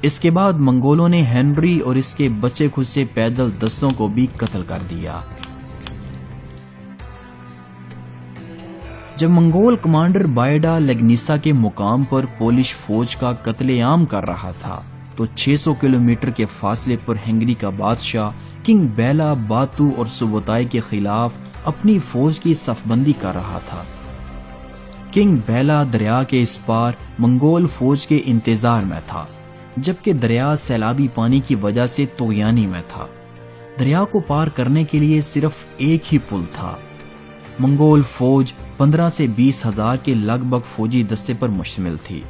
Speaker 2: اس کے بعد منگولوں نے ہنری اور اس کے بچے کھچے پیدل دستوں کو بھی قتل کر دیا۔ جب منگول کمانڈر بائیڈا لیگنیسا کے مقام پر پولش فوج کا قتل عام کر رہا تھا تو 600 کلومیٹر کے فاصلے پر ہنگری کا بادشاہ کنگ بیلا باتو اور سبوتائی کے خلاف اپنی فوج کی صف بندی کر رہا تھا۔ کنگ بیلا دریا کے اس پار منگول فوج کے انتظار میں تھا، جبکہ دریا سیلابی پانی کی وجہ سے طغیانی میں تھا۔ دریا کو پار کرنے کے لیے صرف ایک ہی پل تھا۔ منگول فوج 15 سے 20 ہزار کے لگ بھگ فوجی دستے پر مشتمل تھی،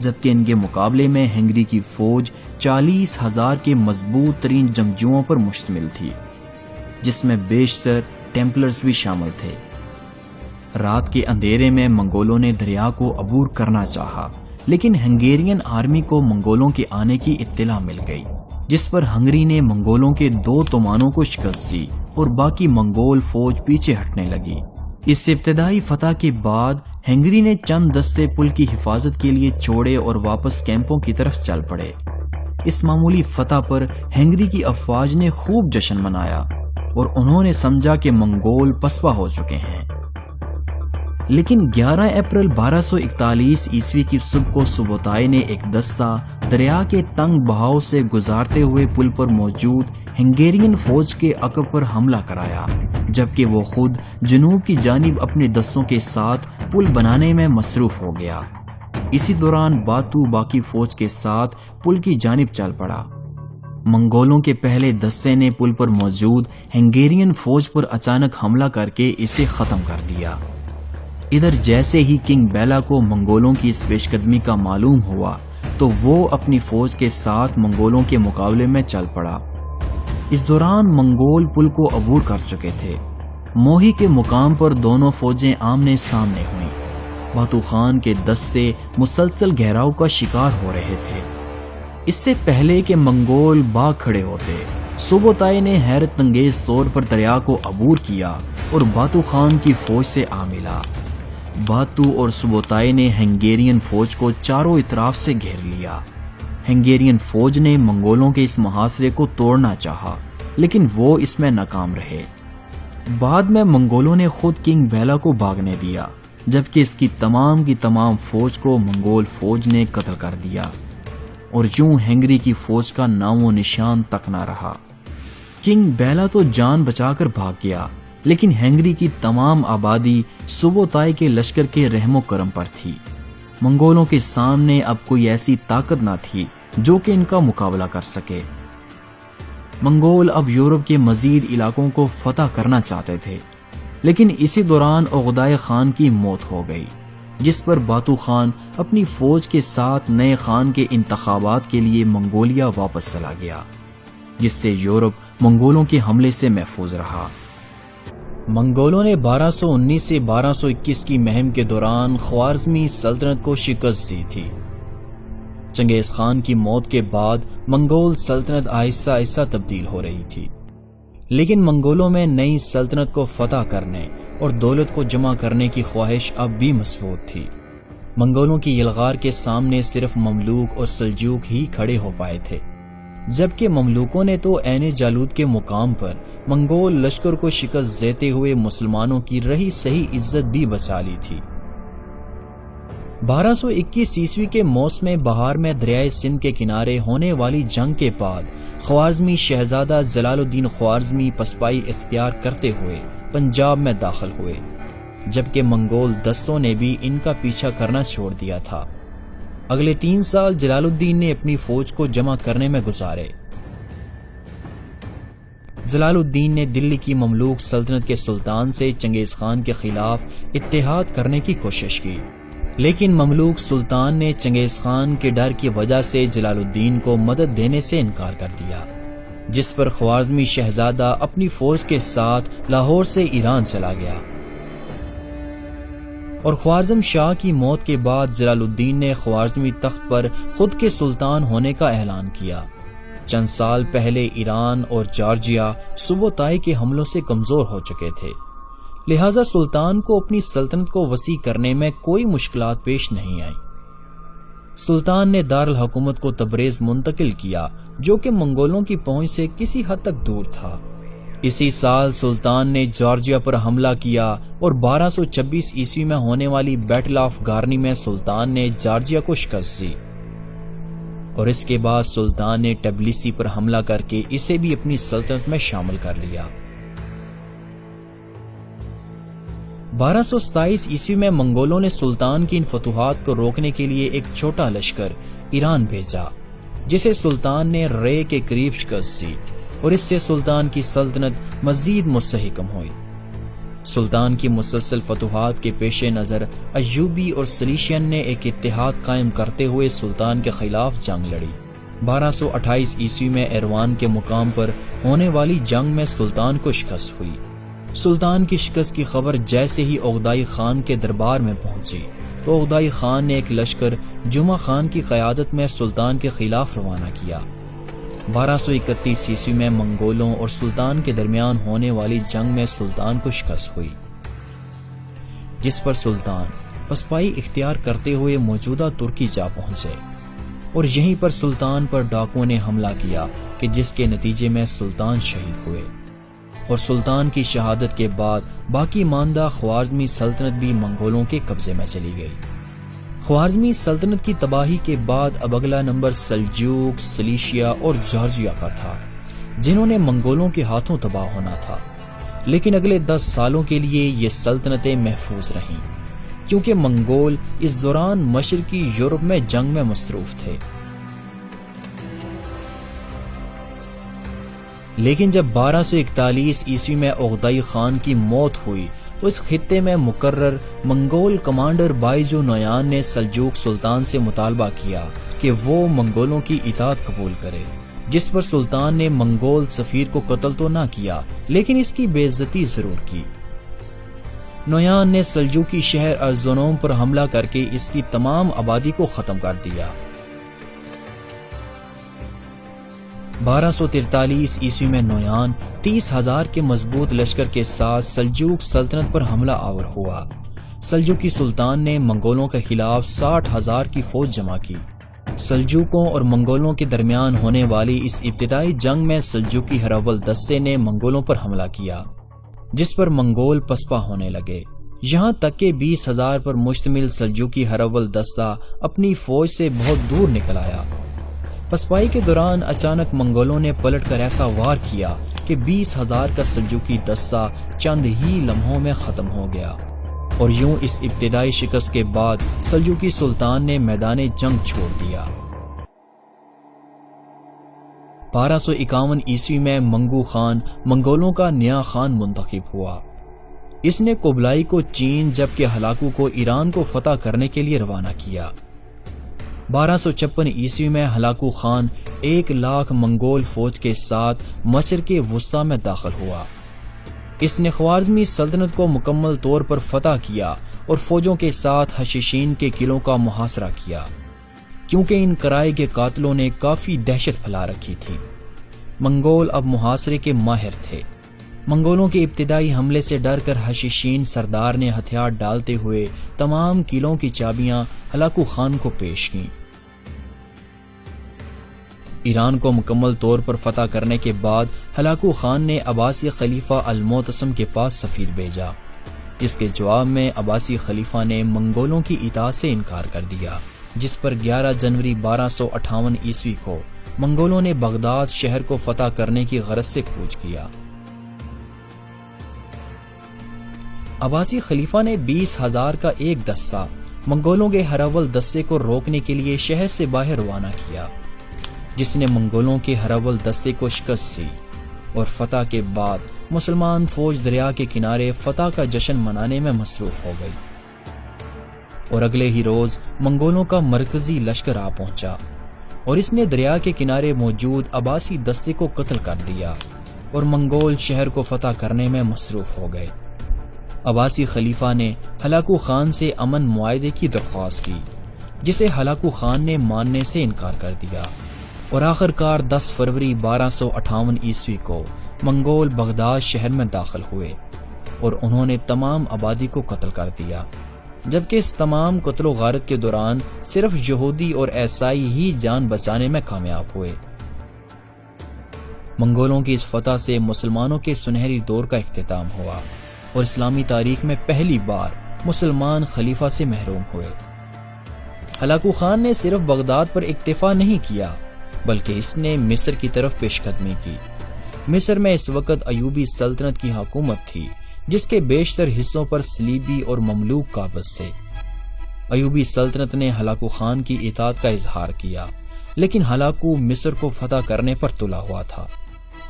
Speaker 2: جبکہ ان کے مقابلے میں ہنگری کی فوج 40 ہزار کے مضبوط ترین جنگجوؤں پر مشتمل تھی، جس میں بیشتر ٹیمپلرز بھی شامل تھے۔ رات کے اندھیرے میں منگولوں نے دریا کو عبور کرنا چاہا، لیکن ہنگیرین آرمی کو منگولوں کے آنے کی اطلاع مل گئی، جس پر ہنگری نے منگولوں کے 2 کمانوں کو شکست دی اور باقی منگول فوج پیچھے ہٹنے لگی۔ اس ابتدائی فتح کے بعد ہنگری نے چند دستے پل کی حفاظت کے لیے چھوڑے اور واپس کیمپوں کی طرف چل پڑے۔ اس معمولی فتح پر ہنگری کی افواج نے خوب جشن منایا اور انہوں نے سمجھا کہ منگول پسپا ہو چکے ہیں۔ لیکن 11 اپریل 1241 عیسوی کی صبح کو سبوتائی نے ایک دستہ دریا کے تنگ بہاؤ سے گزارتے ہوئے پل پر موجود ہنگیرین فوج کے عقب پر حملہ کرایا، جبکہ وہ خود جنوب کی جانب اپنے دستوں کے ساتھ پل بنانے میں مصروف ہو گیا۔ اسی دوران باتو باقی فوج کے ساتھ پل کی جانب چل پڑا۔ منگولوں کے پہلے دستے نے پل پر موجود ہنگیرین فوج پر اچانک حملہ کر کے اسے ختم کر دیا۔ ادھر جیسے ہی کنگ بیلا کو منگولوں کی اس پیش قدمی کا معلوم ہوا تو وہ اپنی فوج کے ساتھ منگولوں کے مقابلے میں چل پڑا۔ اس دوران منگول پل کو عبور کر چکے تھے۔ موہی کے مقام پر دونوں فوجیں آمنے سامنے ہوئیں۔ باتو خان کے دستے مسلسل گھیراؤ کا شکار ہو رہے تھے۔ اس سے پہلے کہ منگول بھاگ کھڑے ہوتے، سوبوتائی نے حیرت انگیز طور پر دریا کو عبور کیا اور باتو خان کی فوج سے آ ملا۔ باتو اور سوبوتائی نے ہنگیرین فوج کو چاروں اطراف سے گھیر لیا۔ ہنگیرین فوج نے منگولوں کے اس محاصرے کو توڑنا چاہا، لیکن وہ اس میں ناکام رہے۔ بعد میں منگولوں نے خود کنگ بیلا کو بھاگنے دیا، جبکہ اس کی تمام فوج کو منگول فوج نے قتل کر دیا، اور یوں ہنگری کی فوج کا نام و نشان تک نہ رہا۔ کنگ بیلا تو جان بچا کر بھاگ گیا، لیکن ہنگری کی تمام آبادی سوبوتائی کے لشکر کے رحم و کرم پر تھی۔ منگولوں کے سامنے اب کوئی ایسی طاقت نہ تھی جو کہ ان کا مقابلہ کر سکے۔ منگول اب یورپ کے مزید علاقوں کو فتح کرنا چاہتے تھے، لیکن اسی دوران عقدائے خان کی موت ہو گئی، جس پر باتو خان اپنی فوج کے ساتھ نئے خان کے انتخابات کے لیے منگولیا واپس چلا گیا، جس سے یورپ منگولوں کے حملے سے محفوظ رہا۔ منگولوں نے 1219 سے 1221 کی مہم کے دوران خوارزمی سلطنت کو شکست دی تھی۔ چنگیز خان کی موت کے بعد منگول سلطنت آہستہ آہستہ تبدیل ہو رہی تھی، لیکن منگولوں میں نئی سلطنت کو فتح کرنے اور دولت کو جمع کرنے کی خواہش اب بھی مضبوط تھی۔ منگولوں کی یلغار کے سامنے صرف مملوک اور سلجوق ہی کھڑے ہو پائے تھے، جبکہ مملوکوں نے تو عین جالوت کے مقام پر منگول لشکر کو شکست دیتے ہوئے مسلمانوں کی رہی صحیح عزت بھی بچا لی تھی۔ 1221 عیسوی کے موسم بہار میں دریائے سندھ کے کنارے ہونے والی جنگ کے بعد خوارزمی شہزادہ جلال الدین خوارزمی پسپائی اختیار کرتے ہوئے پنجاب میں داخل ہوئے، جبکہ منگول دستوں نے بھی ان کا پیچھا کرنا چھوڑ دیا تھا۔ اگلے 3 سال جلال الدین نے اپنی فوج کو جمع کرنے میں گزارے۔ جلال الدین نے دلی کی مملوک سلطنت کے سلطان سے چنگیز خان کے خلاف اتحاد کرنے کی کوشش کی، لیکن مملوک سلطان نے چنگیز خان کے ڈر کی وجہ سے جلال الدین کو مدد دینے سے انکار کر دیا، جس پر خوارزمی شہزادہ اپنی فوج کے ساتھ لاہور سے ایران چلا گیا۔ اور خوارزم شاہ کی موت کے بعد جلال الدین نے خوارزمی تخت پر خود کے سلطان ہونے کا اعلان کیا۔ چند سال پہلے ایران اور جارجیا سوبوتائی کے حملوں سے کمزور ہو چکے تھے، لہذا سلطان کو اپنی سلطنت کو وسیع کرنے میں کوئی مشکلات پیش نہیں آئیں۔ سلطان نے دارالحکومت کو تبریز منتقل کیا، جو کہ منگولوں کی پہنچ سے کسی حد تک دور تھا۔ اسی سال سلطان نے جارجیا پر حملہ کیا اور 1226 عیسوی میں ہونے والی بیٹل آف گارنی میں سلطان نے جارجیا کو شکست دی، اور اس کے بعد سلطان نے ٹبلیسی پر حملہ کر کے اسے بھی اپنی سلطنت میں شامل کر لیا۔ 1227 عیسوی میں منگولوں نے سلطان کی ان فتوحات کو روکنے کے لیے ایک چھوٹا لشکر ایران بھیجا، جسے سلطان نے رے کے قریب شکست دی، اور اس سے سلطان کی سلطنت مزید مستحکم ہوئی۔ سلطان کی مسلسل فتوحات کے پیش نظر ایوبی اور سلیشین نے ایک اتحاد قائم کرتے ہوئے سلطان کے خلاف جنگ لڑی۔ 1228 عیسوی میں ایروان کے مقام پر ہونے والی جنگ میں سلطان کو شکست ہوئی۔ سلطان کی شکست کی خبر جیسے ہی عقدائی خان کے دربار میں پہنچی تو عقدائی خان نے ایک لشکر جمعہ خان کی قیادت میں سلطان کے خلاف روانہ کیا۔ 1231 عیسوی میں منگولوں اور سلطان کے درمیان ہونے والی جنگ میں سلطان کو شکست ہوئی، جس پر سلطان پسپائی اختیار کرتے ہوئے موجودہ ترکی جا پہنچے، اور یہیں پر سلطان پر ڈاکوؤں نے حملہ کیا کہ جس کے نتیجے میں سلطان شہید ہوئے، اور سلطان کی شہادت کے بعد باقی ماندہ خوارزمی سلطنت بھی منگولوں کے قبضے میں چلی گئی۔ خوارزمی سلطنت کی تباہی کے بعد اب اگلا نمبر سلجوق، سلیشیا اور جارجیا کا تھا، جنہوں نے منگولوں کے ہاتھوں تباہ ہونا تھا، لیکن اگلے 10 سالوں کے لیے یہ سلطنتیں محفوظ رہیں، کیونکہ منگول اس دوران مشرقی یورپ میں جنگ میں مصروف تھے۔ لیکن جب 1241 عیسوی میں عقدائی خان کی موت ہوئی تو اس خطے میں مقرر منگول کمانڈر بائیجو نویان نے سلجوق سلطان سے مطالبہ کیا
Speaker 1: کہ وہ منگولوں کی اطاعت قبول کرے، جس پر سلطان نے منگول سفیر کو قتل تو نہ کیا لیکن اس کی بے عزتی ضرور کی۔ نویان نے سلجوقی شہر ارزونوم پر حملہ کر کے اس کی تمام آبادی کو ختم کر دیا۔ 1243 عیسوی میں نویان 30,000 کے مضبوط لشکر کے ساتھ سلجوق سلطنت پر حملہ آور ہوا۔ سلجوقی سلطان نے منگولوں کے خلاف 60,000 کی فوج جمع کی۔ سلجوقوں اور منگولوں کے درمیان ہونے والی اس ابتدائی جنگ میں سلجوقی ہراول دستے نے منگولوں پر حملہ کیا، جس پر منگول پسپا ہونے لگے، یہاں تک کہ 20,000 پر مشتمل سلجوقی ہراول دستہ اپنی فوج سے بہت دور نکل آیا۔ پسپائی کے دوران اچانک منگولوں نے پلٹ کر ایسا وار کیا کہ 20,000 کا سلجوقی دستہ چند ہی لمحوں میں ختم ہو گیا، اور یوں اس ابتدائی شکست کے بعد سلجوقی سلطان نے میدان جنگ چھوڑ دیا۔ 1251 عیسوی میں منگو خان منگولوں کا نیا خان منتخب ہوا۔ اس نے قبلائی کو چین جبکہ ہلاکو کو ایران کو فتح کرنے کے لیے روانہ کیا۔ 1256 عیسوی میں ہلاکو خان 1,00,000 منگول فوج کے ساتھ مشرق وسطی میں داخل ہوا۔ اس نے خوارزمی سلطنت کو مکمل طور پر فتح کیا اور فوجوں کے ساتھ حشیشین کے قلعوں کا محاصرہ کیا، کیونکہ ان کرائے کے قاتلوں نے کافی دہشت پھیلا رکھی تھی۔ منگول اب محاصرے کے ماہر تھے۔ منگولوں کے ابتدائی حملے سے ڈر کر حشیشین سردار نے ہتھیار ڈالتے ہوئے تمام قلعوں کی چابیاں ہلاکو خان کو پیش کیں۔ ایران کو مکمل طور پر فتح کرنے کے بعد ہلاکو خان نے عباسی خلیفہ المعتصم کے پاس سفیر بھیجا، جس کے جواب میں عباسی خلیفہ نے منگولوں کی اطاعت سے انکار کر دیا، جس پر 11 جنوری 1258 عیسوی کو منگولوں نے بغداد شہر کو فتح کرنے کی غرض سے کوچ کیا۔ عباسی خلیفہ نے 20,000 کا ایک دستہ منگولوں کے ہراول دستے کو روکنے کے لیے شہر سے باہر روانہ کیا، جس نے منگولوں کے ہراول دستے کو شکست دی، اور فتح کے بعد مسلمان فوج دریا کے کنارے فتح کا جشن منانے میں مصروف ہو گئی، اور اگلے ہی روز منگولوں کا مرکزی لشکر آ پہنچا اور اس نے دریا کے کنارے موجود عباسی دستے کو قتل کر دیا، اور منگول شہر کو فتح کرنے میں مصروف ہو گئے۔ عباسی خلیفہ نے ہلاکو خان سے امن معاہدے کی درخواست کی، جسے ہلاکو خان نے ماننے سے انکار کر دیا، اور آخر کار 10 فروری 1258 عیسوی کو منگول بغداد شہر میں داخل ہوئے اور انہوں نے تمام آبادی کو قتل کر دیا، جبکہ اس تمام قتل و غارت کے دوران صرف یہودی اور عیسائی ہی جان بچانے میں کامیاب ہوئے۔ منگولوں کی اس فتح سے مسلمانوں کے سنہری دور کا اختتام ہوا اور اسلامی تاریخ میں پہلی بار مسلمان خلیفہ سے محروم ہوئے۔ ہلاکو خان نے صرف بغداد پر اکتفا نہیں کیا بلکہ اس نے مصر کی طرف پیش قدمی کی۔ مصر میں اس وقت ایوبی سلطنت کی حکومت تھی، جس کے بیشتر حصوں پر صلیبی اور مملوک قابض تھے۔ ایوبی سلطنت نے ہلاکو خان کی اطاعت کا اظہار کیا، لیکن ہلاکو مصر کو فتح کرنے پر تلا ہوا تھا۔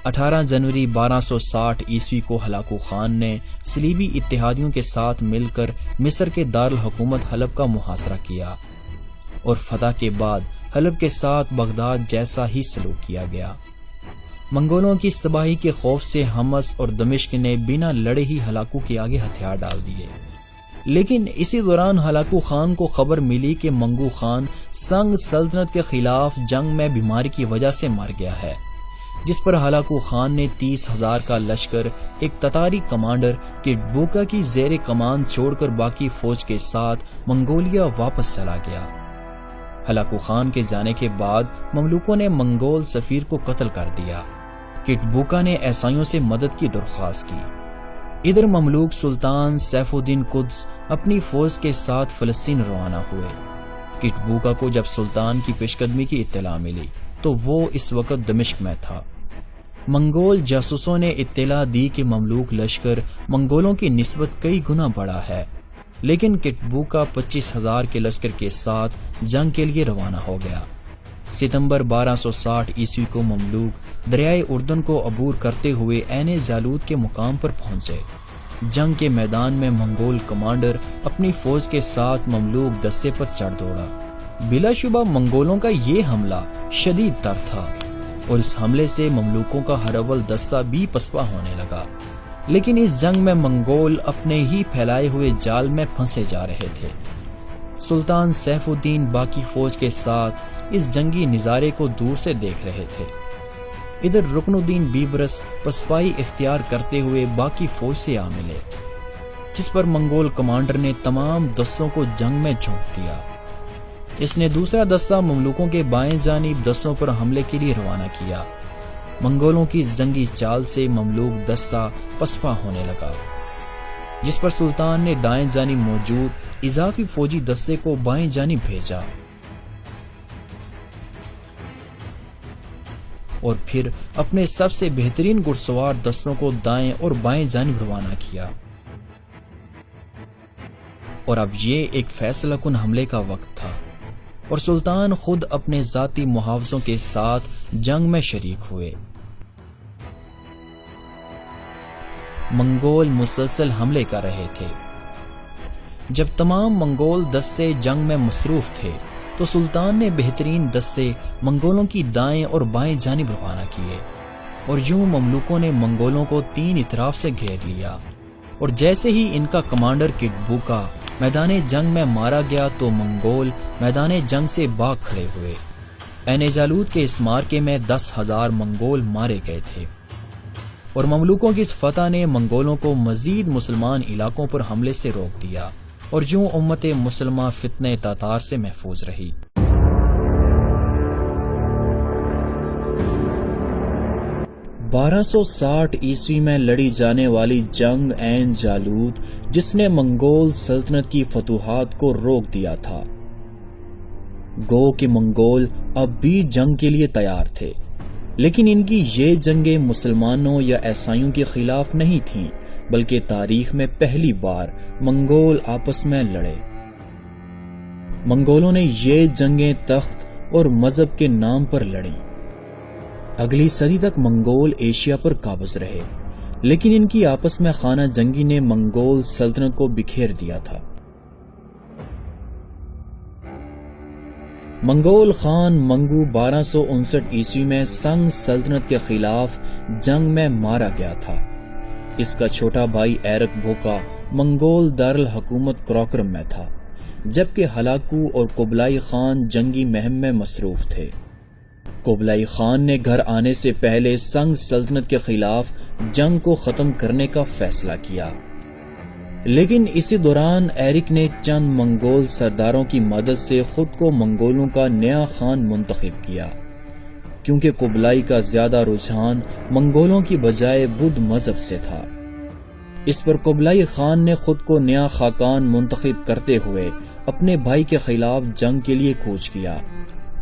Speaker 1: 18 جنوری 1260 عیسوی کو ہلاکو خان نے صلیبی اتحادیوں کے ساتھ مل کر مصر کے دارالحکومت حلب کا محاصرہ کیا، اور فتح کے بعد حلب کے ساتھ بغداد جیسا ہی سلوک کیا گیا۔ منگولوں کی اس تباہی کے خوف سے حمص اور دمشق نے بنا لڑے ہی ہلاکو کے آگے ہتھیار ڈال دیے، لیکن اسی دوران ہلاکو خان کو خبر ملی کہ منگو خان سنگ سلطنت کے خلاف جنگ میں بیماری کی وجہ سے مر گیا ہے، جس پر ہلاکو خان نے 30,000 کا لشکر ایک تتاری کمانڈر کٹبوکا کی زیر کمان چھوڑ کر باقی فوج کے ساتھ منگولیا واپس چلا گیا۔ ہلاکو خان کے جانے کے بعد مملوکوں نے منگول سفیر کو قتل کر دیا۔ کٹبوکا نے عیسائیوں سے مدد کی درخواست کی۔ ادھر مملوک سلطان سیف الدین قدس اپنی فوج کے ساتھ فلسطین روانہ ہوئے۔ کٹبوکا کو جب سلطان کی پیش قدمی کی اطلاع ملی تو وہ اس وقت دمشق میں تھا۔ منگول جاسوسوں نے اطلاع دی کہ مملوک لشکر منگولوں کی نسبت کئی گنا بڑا ہے، لیکن کٹبوکا 25,000 کے لشکر کے ساتھ جنگ کے لیے روانہ ہو گیا۔ ستمبر 1260 عیسوی کو مملوک دریائے اردن کو عبور کرتے ہوئے عین جالوت کے مقام پر پہنچے۔ جنگ کے میدان میں منگول کمانڈر اپنی فوج کے ساتھ مملوک دستے پر چڑھ دوڑا، بلا شبہ منگولوں کا یہ حملہ شدید تر تھا اور اس حملے سے مملوکوں کا ہر اول دستہ بھی پسپا ہونے لگا، لیکن اس جنگ میں منگول اپنے ہی پھیلائے ہوئے جال میں پھنسے جا رہے تھے۔ سلطان سیف الدین باقی فوج کے ساتھ اس جنگی نظارے کو دور سے دیکھ رہے تھے۔ ادھر رکن الدین بیبرس پسپائی اختیار کرتے ہوئے باقی فوج سے آ ملے، جس پر منگول کمانڈر نے تمام دستوں کو جنگ میں جھونک دیا۔ اس نے دوسرا دستہ مملوکوں کے بائیں جانب دستوں پر حملے کے لیے روانہ کیا۔ منگولوں کی جنگی چال سے مملوک دستہ پسپا ہونے لگا، جس پر سلطان نے دائیں جانب موجود اضافی فوجی دستے کو بائیں جانب بھیجا اور پھر اپنے سب سے بہترین گھڑسوار دستوں کو دائیں اور بائیں جانب روانہ کیا۔ اور اب یہ ایک فیصلہ کن حملے کا وقت تھا اور سلطان خود اپنے ذاتی محافظوں کے ساتھ جنگ میں شریک ہوئے۔ منگول مسلسل حملے کر رہے تھے۔ جب تمام منگول دستے جنگ میں مصروف تھے تو سلطان نے بہترین دستے منگولوں کی دائیں اور بائیں جانب روانہ کیے اور یوں مملوکوں نے منگولوں کو تین اطراف سے گھیر لیا، اور جیسے ہی ان کا کمانڈر کٹبوکا میدان جنگ میں مارا گیا تو منگول میدان جنگ سے بھاگ کھڑے ہوئے۔ عین جالوت کے اس مارکے میں 10,000 منگول مارے گئے تھے اور مملوکوں کی اس فتح نے منگولوں کو مزید مسلمان علاقوں پر حملے سے روک دیا اور یوں امت مسلمہ فتنہ تاتار سے محفوظ رہی۔ بارہ سو 60 عیسوی میں لڑی جانے والی جنگ عین جالوت، جس نے منگول سلطنت کی فتوحات کو روک دیا تھا۔ گو کہ منگول اب بھی جنگ کے لیے تیار تھے، لیکن ان کی یہ جنگیں مسلمانوں یا عیسائیوں کے خلاف نہیں تھیں، بلکہ تاریخ میں پہلی بار منگول آپس میں لڑے۔ منگولوں نے یہ جنگیں تخت اور مذہب کے نام پر لڑیں۔ اگلی صدی تک منگول ایشیا پر قابض رہے، لیکن ان کی آپس میں خانہ جنگی نے منگول سلطنت کو بکھیر دیا تھا۔ منگول خان منگو 1259 عیسوی میں سنگ سلطنت کے خلاف جنگ میں مارا گیا تھا۔ اس کا چھوٹا بھائی ایرک بھوکا منگول دارالحکومت کراکرم میں تھا، جبکہ ہلاکو اور قبلائی خان جنگی مہم میں مصروف تھے۔ قبلائی خان نے گھر آنے سے پہلے سنگ سلطنت کے خلاف جنگ کو ختم کرنے کا فیصلہ کیا، لیکن اسی دوران ایرک نے چند منگول سرداروں کی مدد سے خود کو منگولوں کا نیا خان منتخب کیا، کیونکہ قبلائی کا زیادہ رجحان منگولوں کی بجائے بدھ مذہب سے تھا۔ اس پر قبلائی خان نے خود کو نیا خاقان منتخب کرتے ہوئے اپنے بھائی کے خلاف جنگ کے لیے کوچ کیا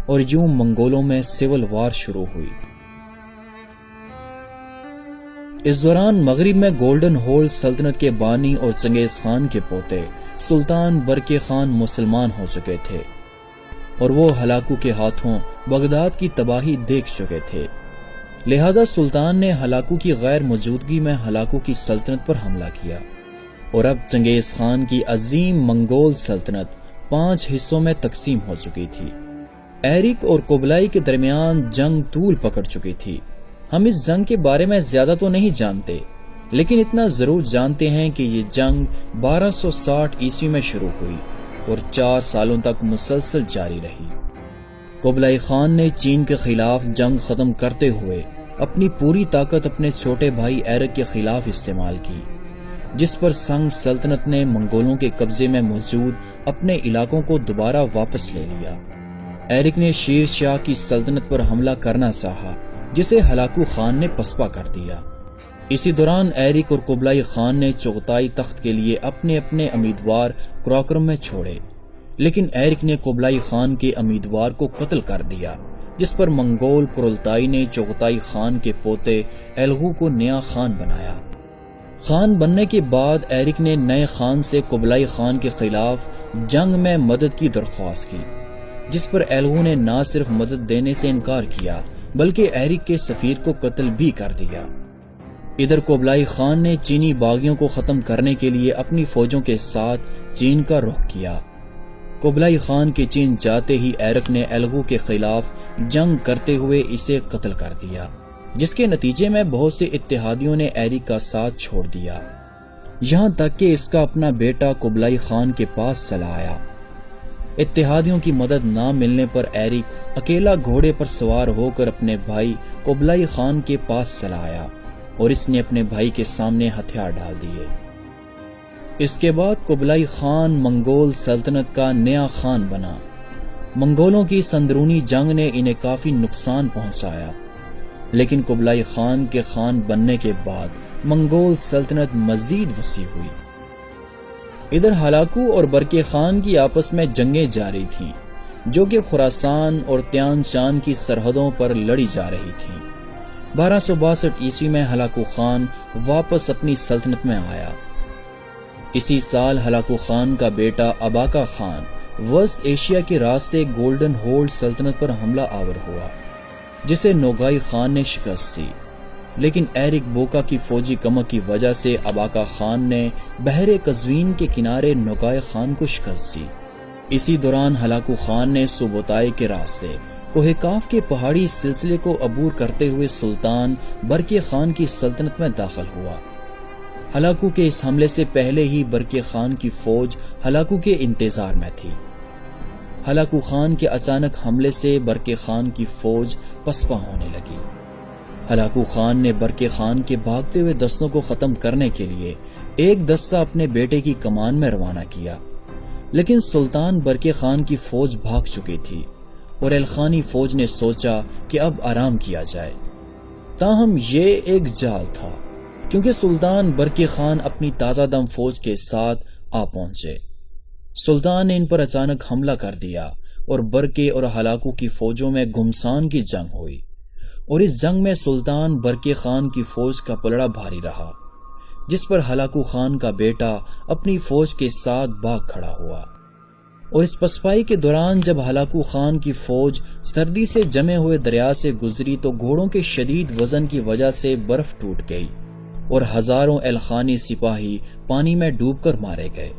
Speaker 1: اور یوں منگولوں میں سول وار شروع ہوئی۔ اس دوران مغرب میں گولڈن ہول سلطنت کے بانی اور چنگیز خان کے پوتے سلطان برقے خان مسلمان ہو چکے تھے اور وہ ہلاکو کے ہاتھوں بغداد کی تباہی دیکھ چکے تھے، لہذا سلطان نے ہلاکو کی غیر موجودگی میں ہلاکو کی سلطنت پر حملہ کیا اور اب چنگیز خان کی عظیم منگول سلطنت 5 حصوں میں تقسیم ہو چکی تھی۔ ایرک اور قبلائی کے درمیان جنگ طول پکڑ چکی تھی۔ ہم اس جنگ کے بارے میں زیادہ تو نہیں جانتے، لیکن اتنا ضرور جانتے ہیں کہ یہ جنگ 1260 عیسوی میں شروع ہوئی اور 4 سالوں تک مسلسل جاری رہی۔ قبلائی خان نے چین کے خلاف جنگ ختم کرتے ہوئے اپنی پوری طاقت اپنے چھوٹے بھائی ایرک کے خلاف استعمال کی، جس پر سنگ سلطنت نے منگولوں کے قبضے میں موجود اپنے علاقوں کو دوبارہ واپس لے لیا۔ ایرک نے شیر شاہ کی سلطنت پر حملہ کرنا چاہا، جسے ہلاکو خان نے پسپا کر دیا۔ اسی دوران ایرک اور قبلائی خان نے چغتائی تخت کے لیے اپنے اپنے امیدوار کراکرم میں چھوڑے، لیکن ایرک نے قبلائی خان کے امیدوار کو قتل کر دیا، جس پر منگول کرلتائی نے چغتائی خان کے پوتے ایلغو کو نیا خان بنایا۔ خان بننے کے بعد ایرک نے نئے خان سے قبلائی خان کے خلاف جنگ میں مدد کی درخواست کی، جس پر ایلغو نے نہ صرف مدد دینے سے انکار کیا بلکہ ایرک کے سفیر کو قتل بھی کر دیا۔ ادھر قبلائی خان نے چینی باغیوں کو ختم کرنے کے لیے اپنی فوجوں کے ساتھ چین کا رخ کیا۔ قبلائی خان کے چین جاتے ہی ایرک نے ایلغو کے خلاف جنگ کرتے ہوئے اسے قتل کر دیا، جس کے نتیجے میں بہت سے اتحادیوں نے ایرک کا ساتھ چھوڑ دیا، یہاں تک کہ اس کا اپنا بیٹا قبلائی خان کے پاس چلا آیا۔ اتحادیوں کی مدد نہ ملنے پر ایرک اکیلا گھوڑے پر سوار ہو کر اپنے بھائی قبلائی خان کے پاس چلا آیا اور اس نے اپنے بھائی کے سامنے ہتھیار ڈال دیے۔ اس کے بعد قبلائی خان منگول سلطنت کا نیا خان بنا۔ منگولوں کی اندرونی جنگ نے انہیں کافی نقصان پہنچایا، لیکن قبلائی خان کے خان بننے کے بعد منگول سلطنت مزید وسیع ہوئی۔ ادھر ہلاکو اور برقی خان کی آپس میں جنگیں جاری تھیں، جو کہ خراسان اور تیان شان کی سرحدوں پر لڑی جا رہی تھیں۔ 1262 عیسوی میں ہلاکو خان واپس اپنی سلطنت میں آیا۔ اسی سال ہلاکو خان کا بیٹا اباکا خان وسط ایشیا کے راستے گولڈن ہولڈ سلطنت پر حملہ آور ہوا، جسے نوگائی خان نے شکست دی، لیکن ایرک بوکا کی فوجی کمک کی وجہ سے اباکا خان نے بحر قزوین کے کنارے نوگائی خان کو شکست دی۔ اسی دوران ہلاکو خان نے سوبوتائی کے راستے کوہ کاف کے پہاڑی سلسلے کو عبور کرتے ہوئے سلطان برقی خان کی سلطنت میں داخل ہوا۔ ہلاکو کے اس حملے سے پہلے ہی برقی خان کی فوج ہلاکو کے انتظار میں تھی۔ ہلاکو خان کے اچانک حملے سے برقی خان کی فوج پسپا ہونے لگی۔ ہلاکو خان نے برقی خان کے بھاگتے ہوئے دستوں کو ختم کرنے کے لیے ایک دستہ اپنے بیٹے کی کمان میں روانہ کیا، لیکن سلطان برقی خان کی فوج بھاگ چکی تھی اور الخانی فوج نے سوچا کہ اب آرام کیا جائے۔ تاہم یہ ایک جال تھا، کیونکہ سلطان برقی خان اپنی تازہ دم فوج کے ساتھ آ پہنچے۔ سلطان نے ان پر اچانک حملہ کر دیا اور برقی اور ہلاکو کی فوجوں میں گھمسان کی جنگ ہوئی، اور اس جنگ میں سلطان برقی خان کی فوج کا پلڑا بھاری رہا، جس پر ہلاکو خان کا بیٹا اپنی فوج کے ساتھ بھاگ کھڑا ہوا۔ اور اس پسپائی کے دوران جب ہلاکو خان کی فوج سردی سے جمے ہوئے دریا سے گزری تو گھوڑوں کے شدید وزن کی وجہ سے برف ٹوٹ گئی اور ہزاروں الخانی سپاہی پانی میں ڈوب کر مارے گئے۔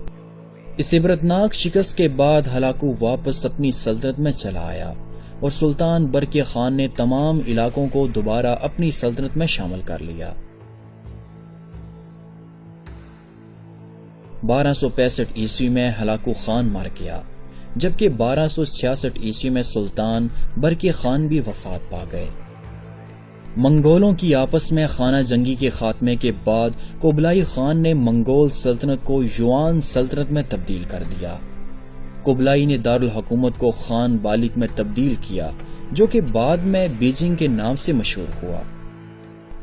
Speaker 1: اس عبرتناک شکست کے بعد ہلاکو واپس اپنی سلطنت میں چلا آیا اور سلطان برقی خان نے تمام علاقوں کو دوبارہ اپنی سلطنت میں شامل کر لیا۔ 1265 عیسوی میں ہلاکو خان مر گیا، جبکہ 1266 عیسوی میں سلطان برقی خان بھی وفات پا گئے۔ منگولوں کی آپس میں خانہ جنگی کے خاتمے کے بعد قبلائی خان نے منگول سلطنت کو یوان سلطنت میں تبدیل کر دیا۔ قبلائی نے دارالحکومت کو خان بالک میں تبدیل کیا، جو کہ بعد میں بیجنگ کے نام سے مشہور ہوا۔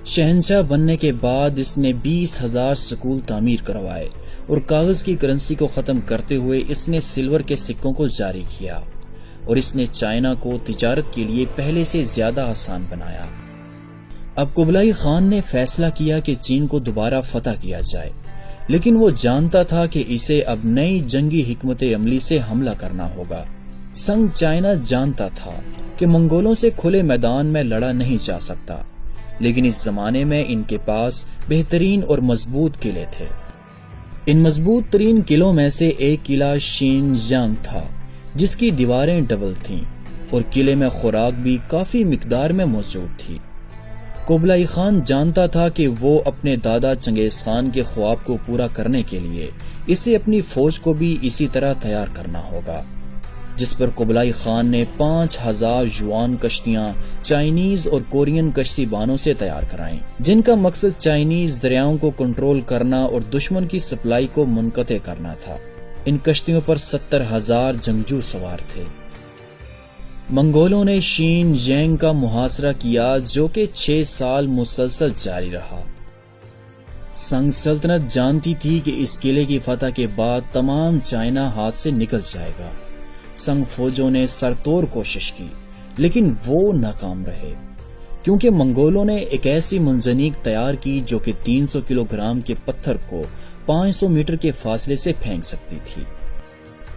Speaker 1: شہنشاہ بننے کے بعد اس نے 20,000 سکول تعمیر کروائے اور کاغذ کی کرنسی کو ختم کرتے ہوئے اس نے سلور کے سکوں کو جاری کیا، اور اس نے چائنا کو تجارت کے لیے پہلے سے زیادہ آسان بنایا۔ اب قبلائی خان نے فیصلہ کیا کہ چین کو دوبارہ فتح کیا جائے، لیکن وہ جانتا تھا کہ اسے اب نئی جنگی حکمت عملی سے حملہ کرنا ہوگا۔ سنگ چائنا جانتا تھا کہ منگولوں سے کھلے میدان میں لڑا نہیں جا سکتا، لیکن اس زمانے میں ان کے پاس بہترین اور مضبوط قلعے تھے۔ ان مضبوط ترین قلعوں میں سے ایک قلعہ شین جانگ تھا، جس کی دیواریں ڈبل تھیں اور قلعے میں خوراک بھی کافی مقدار میں موجود تھی۔ قبلائی خان جانتا تھا کہ وہ اپنے دادا چنگیز خان کے خواب کو پورا کرنے کے لیے اسے اپنی فوج کو بھی اسی طرح تیار کرنا ہوگا، جس پر قبلائی خان نے 5,000 یوان کشتیاں چائنیز اور کورین کشتی بانوں سے تیار کرائیں، جن کا مقصد چائنیز دریاؤں کو کنٹرول کرنا اور دشمن کی سپلائی کو منقطع کرنا تھا۔ ان کشتیوں پر 70,000 جنگجو سوار تھے۔ منگولوں نے شین جینگ کا محاصرہ کیا، جو کہ 6 سال مسلسل جاری رہا۔ سنگ سلطنت جانتی تھی کہ اس قلعے کی فتح کے بعد تمام چائنا ہاتھ سے نکل جائے گا۔ سنگ فوجوں نے سرتوڑ کوشش کی، لیکن وہ ناکام رہے، کیونکہ منگولوں نے ایک ایسی منجنیق تیار کی جو کہ 300 کلو گرام کے پتھر کو 500 میٹر کے فاصلے سے پھینک سکتی تھی،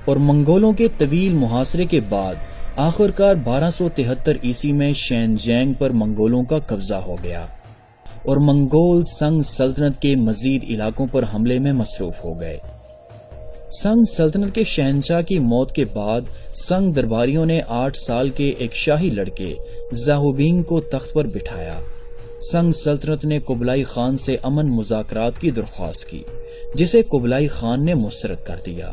Speaker 1: اور منگولوں کے طویل محاصرے کے بعد آخرکار 1273 عیسوی میں شین جینگ پر منگولوں کا قبضہ ہو گیا، اور منگول سنگ سلطنت کے مزید علاقوں پر حملے میں مصروف ہو گئے۔ سنگ سلطنت کے شہنشاہ کی موت کے بعد سنگ درباریوں نے 8 سال کے ایک شاہی لڑکے زاہوبینگ کو تخت پر بٹھایا۔ سنگ سلطنت نے قبلائی خان سے امن مذاکرات کی درخواست کی، جسے قبلائی خان نے مسترد کر دیا،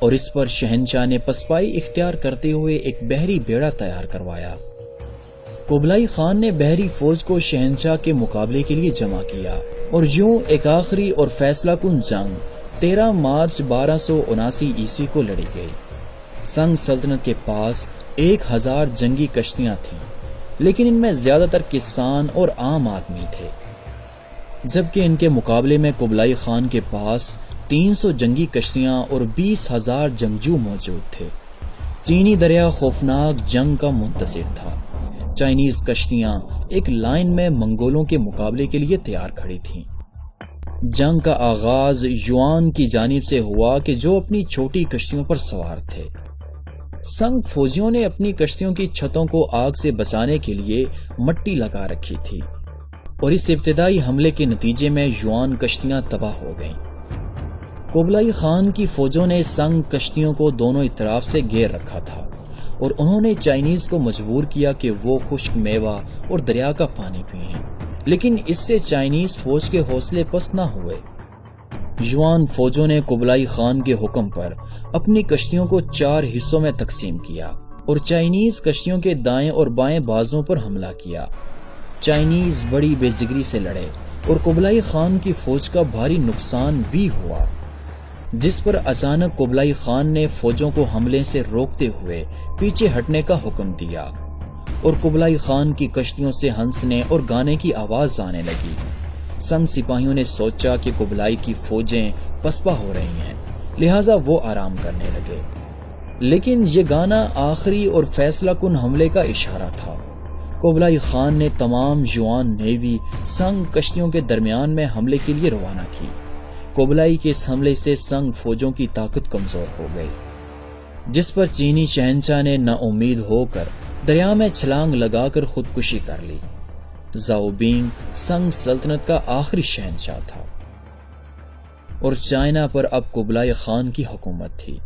Speaker 1: اور اس پر شہنشاہ نے پسپائی اختیار کرتے ہوئے ایک بحری بیڑا تیار کروایا۔ قبلائی خان نے بحری فوج کو شہنشاہ کے مقابلے کے لیے جمع کیا، اور یوں ایک آخری اور فیصلہ کن جنگ 13 مارچ 1279 عیسوی کو لڑی گئی۔ سنگ سلطنت کے پاس 1000 جنگی کشتیاں تھیں، لیکن ان میں زیادہ تر کسان اور عام آدمی تھے، جبکہ ان کے مقابلے میں قبلائی خان کے پاس 300 جنگی کشتیاں اور 20,000 جنگجو موجود تھے۔ چینی دریا خوفناک جنگ کا منتظر تھا۔ چائنیز کشتیاں ایک لائن میں منگولوں کے مقابلے کے لیے تیار کھڑی تھیں۔ جنگ کا آغاز یوان کی جانب سے ہوا کہ جو اپنی چھوٹی کشتیوں پر سوار تھے۔ سنگ فوجیوں نے اپنی کشتیوں کی چھتوں کو آگ سے بچانے کے لیے مٹی لگا رکھی تھی، اور اس ابتدائی حملے کے نتیجے میں یوان کشتیاں تباہ ہو گئیں۔ قبلائی خان کی فوجوں نے سنگ کشتیوں کو دونوں اطراف سے گھیر رکھا تھا، اور انہوں نے چائنیز کو مجبور کیا کہ وہ خشک میوہ اور دریا کا پانی پئیں، لیکن اس سے چائنیز فوج کے حوصلے پست نہ ہوئے۔ یوان فوجوں نے قبلائی خان کے حکم پر اپنی کشتیوں کو 4 حصوں میں تقسیم کیا اور چائنیز کشتیوں کے دائیں اور بائیں بازوں پر حملہ کیا۔ چائنیز بڑی بے جگری سے لڑے اور قبلائی خان کی فوج کا بھاری نقصان بھی ہوا، جس پر اچانک قبلائی خان نے فوجوں کو حملے سے روکتے ہوئے پیچھے ہٹنے کا حکم دیا، اور قبلائی خان کی کشتیوں سے ہنسنے اور گانے کی آواز آنے لگی۔ سنگ سپاہیوں نے سوچا کہ قبلائی کی فوجیں پسپا ہو رہی ہیں، لہٰذا وہ آرام کرنے لگے، لیکن یہ گانا آخری اور فیصلہ کن حملے کا اشارہ تھا۔ قبلائی خان نے تمام یوان نیوی سنگ کشتیوں کے درمیان میں حملے کے لیے روانہ کی۔ قبلائی کے اس حملے سے سنگ فوجوں کی طاقت کمزور ہو گئی، جس پر چینی شہنشاہ نے نا امید ہو کر دریا میں چھلانگ لگا کر خودکشی کر لی۔ زاؤبینگ سنگ سلطنت کا آخری شہنشاہ تھا، اور چائنا پر اب قبلائی خان کی حکومت تھی۔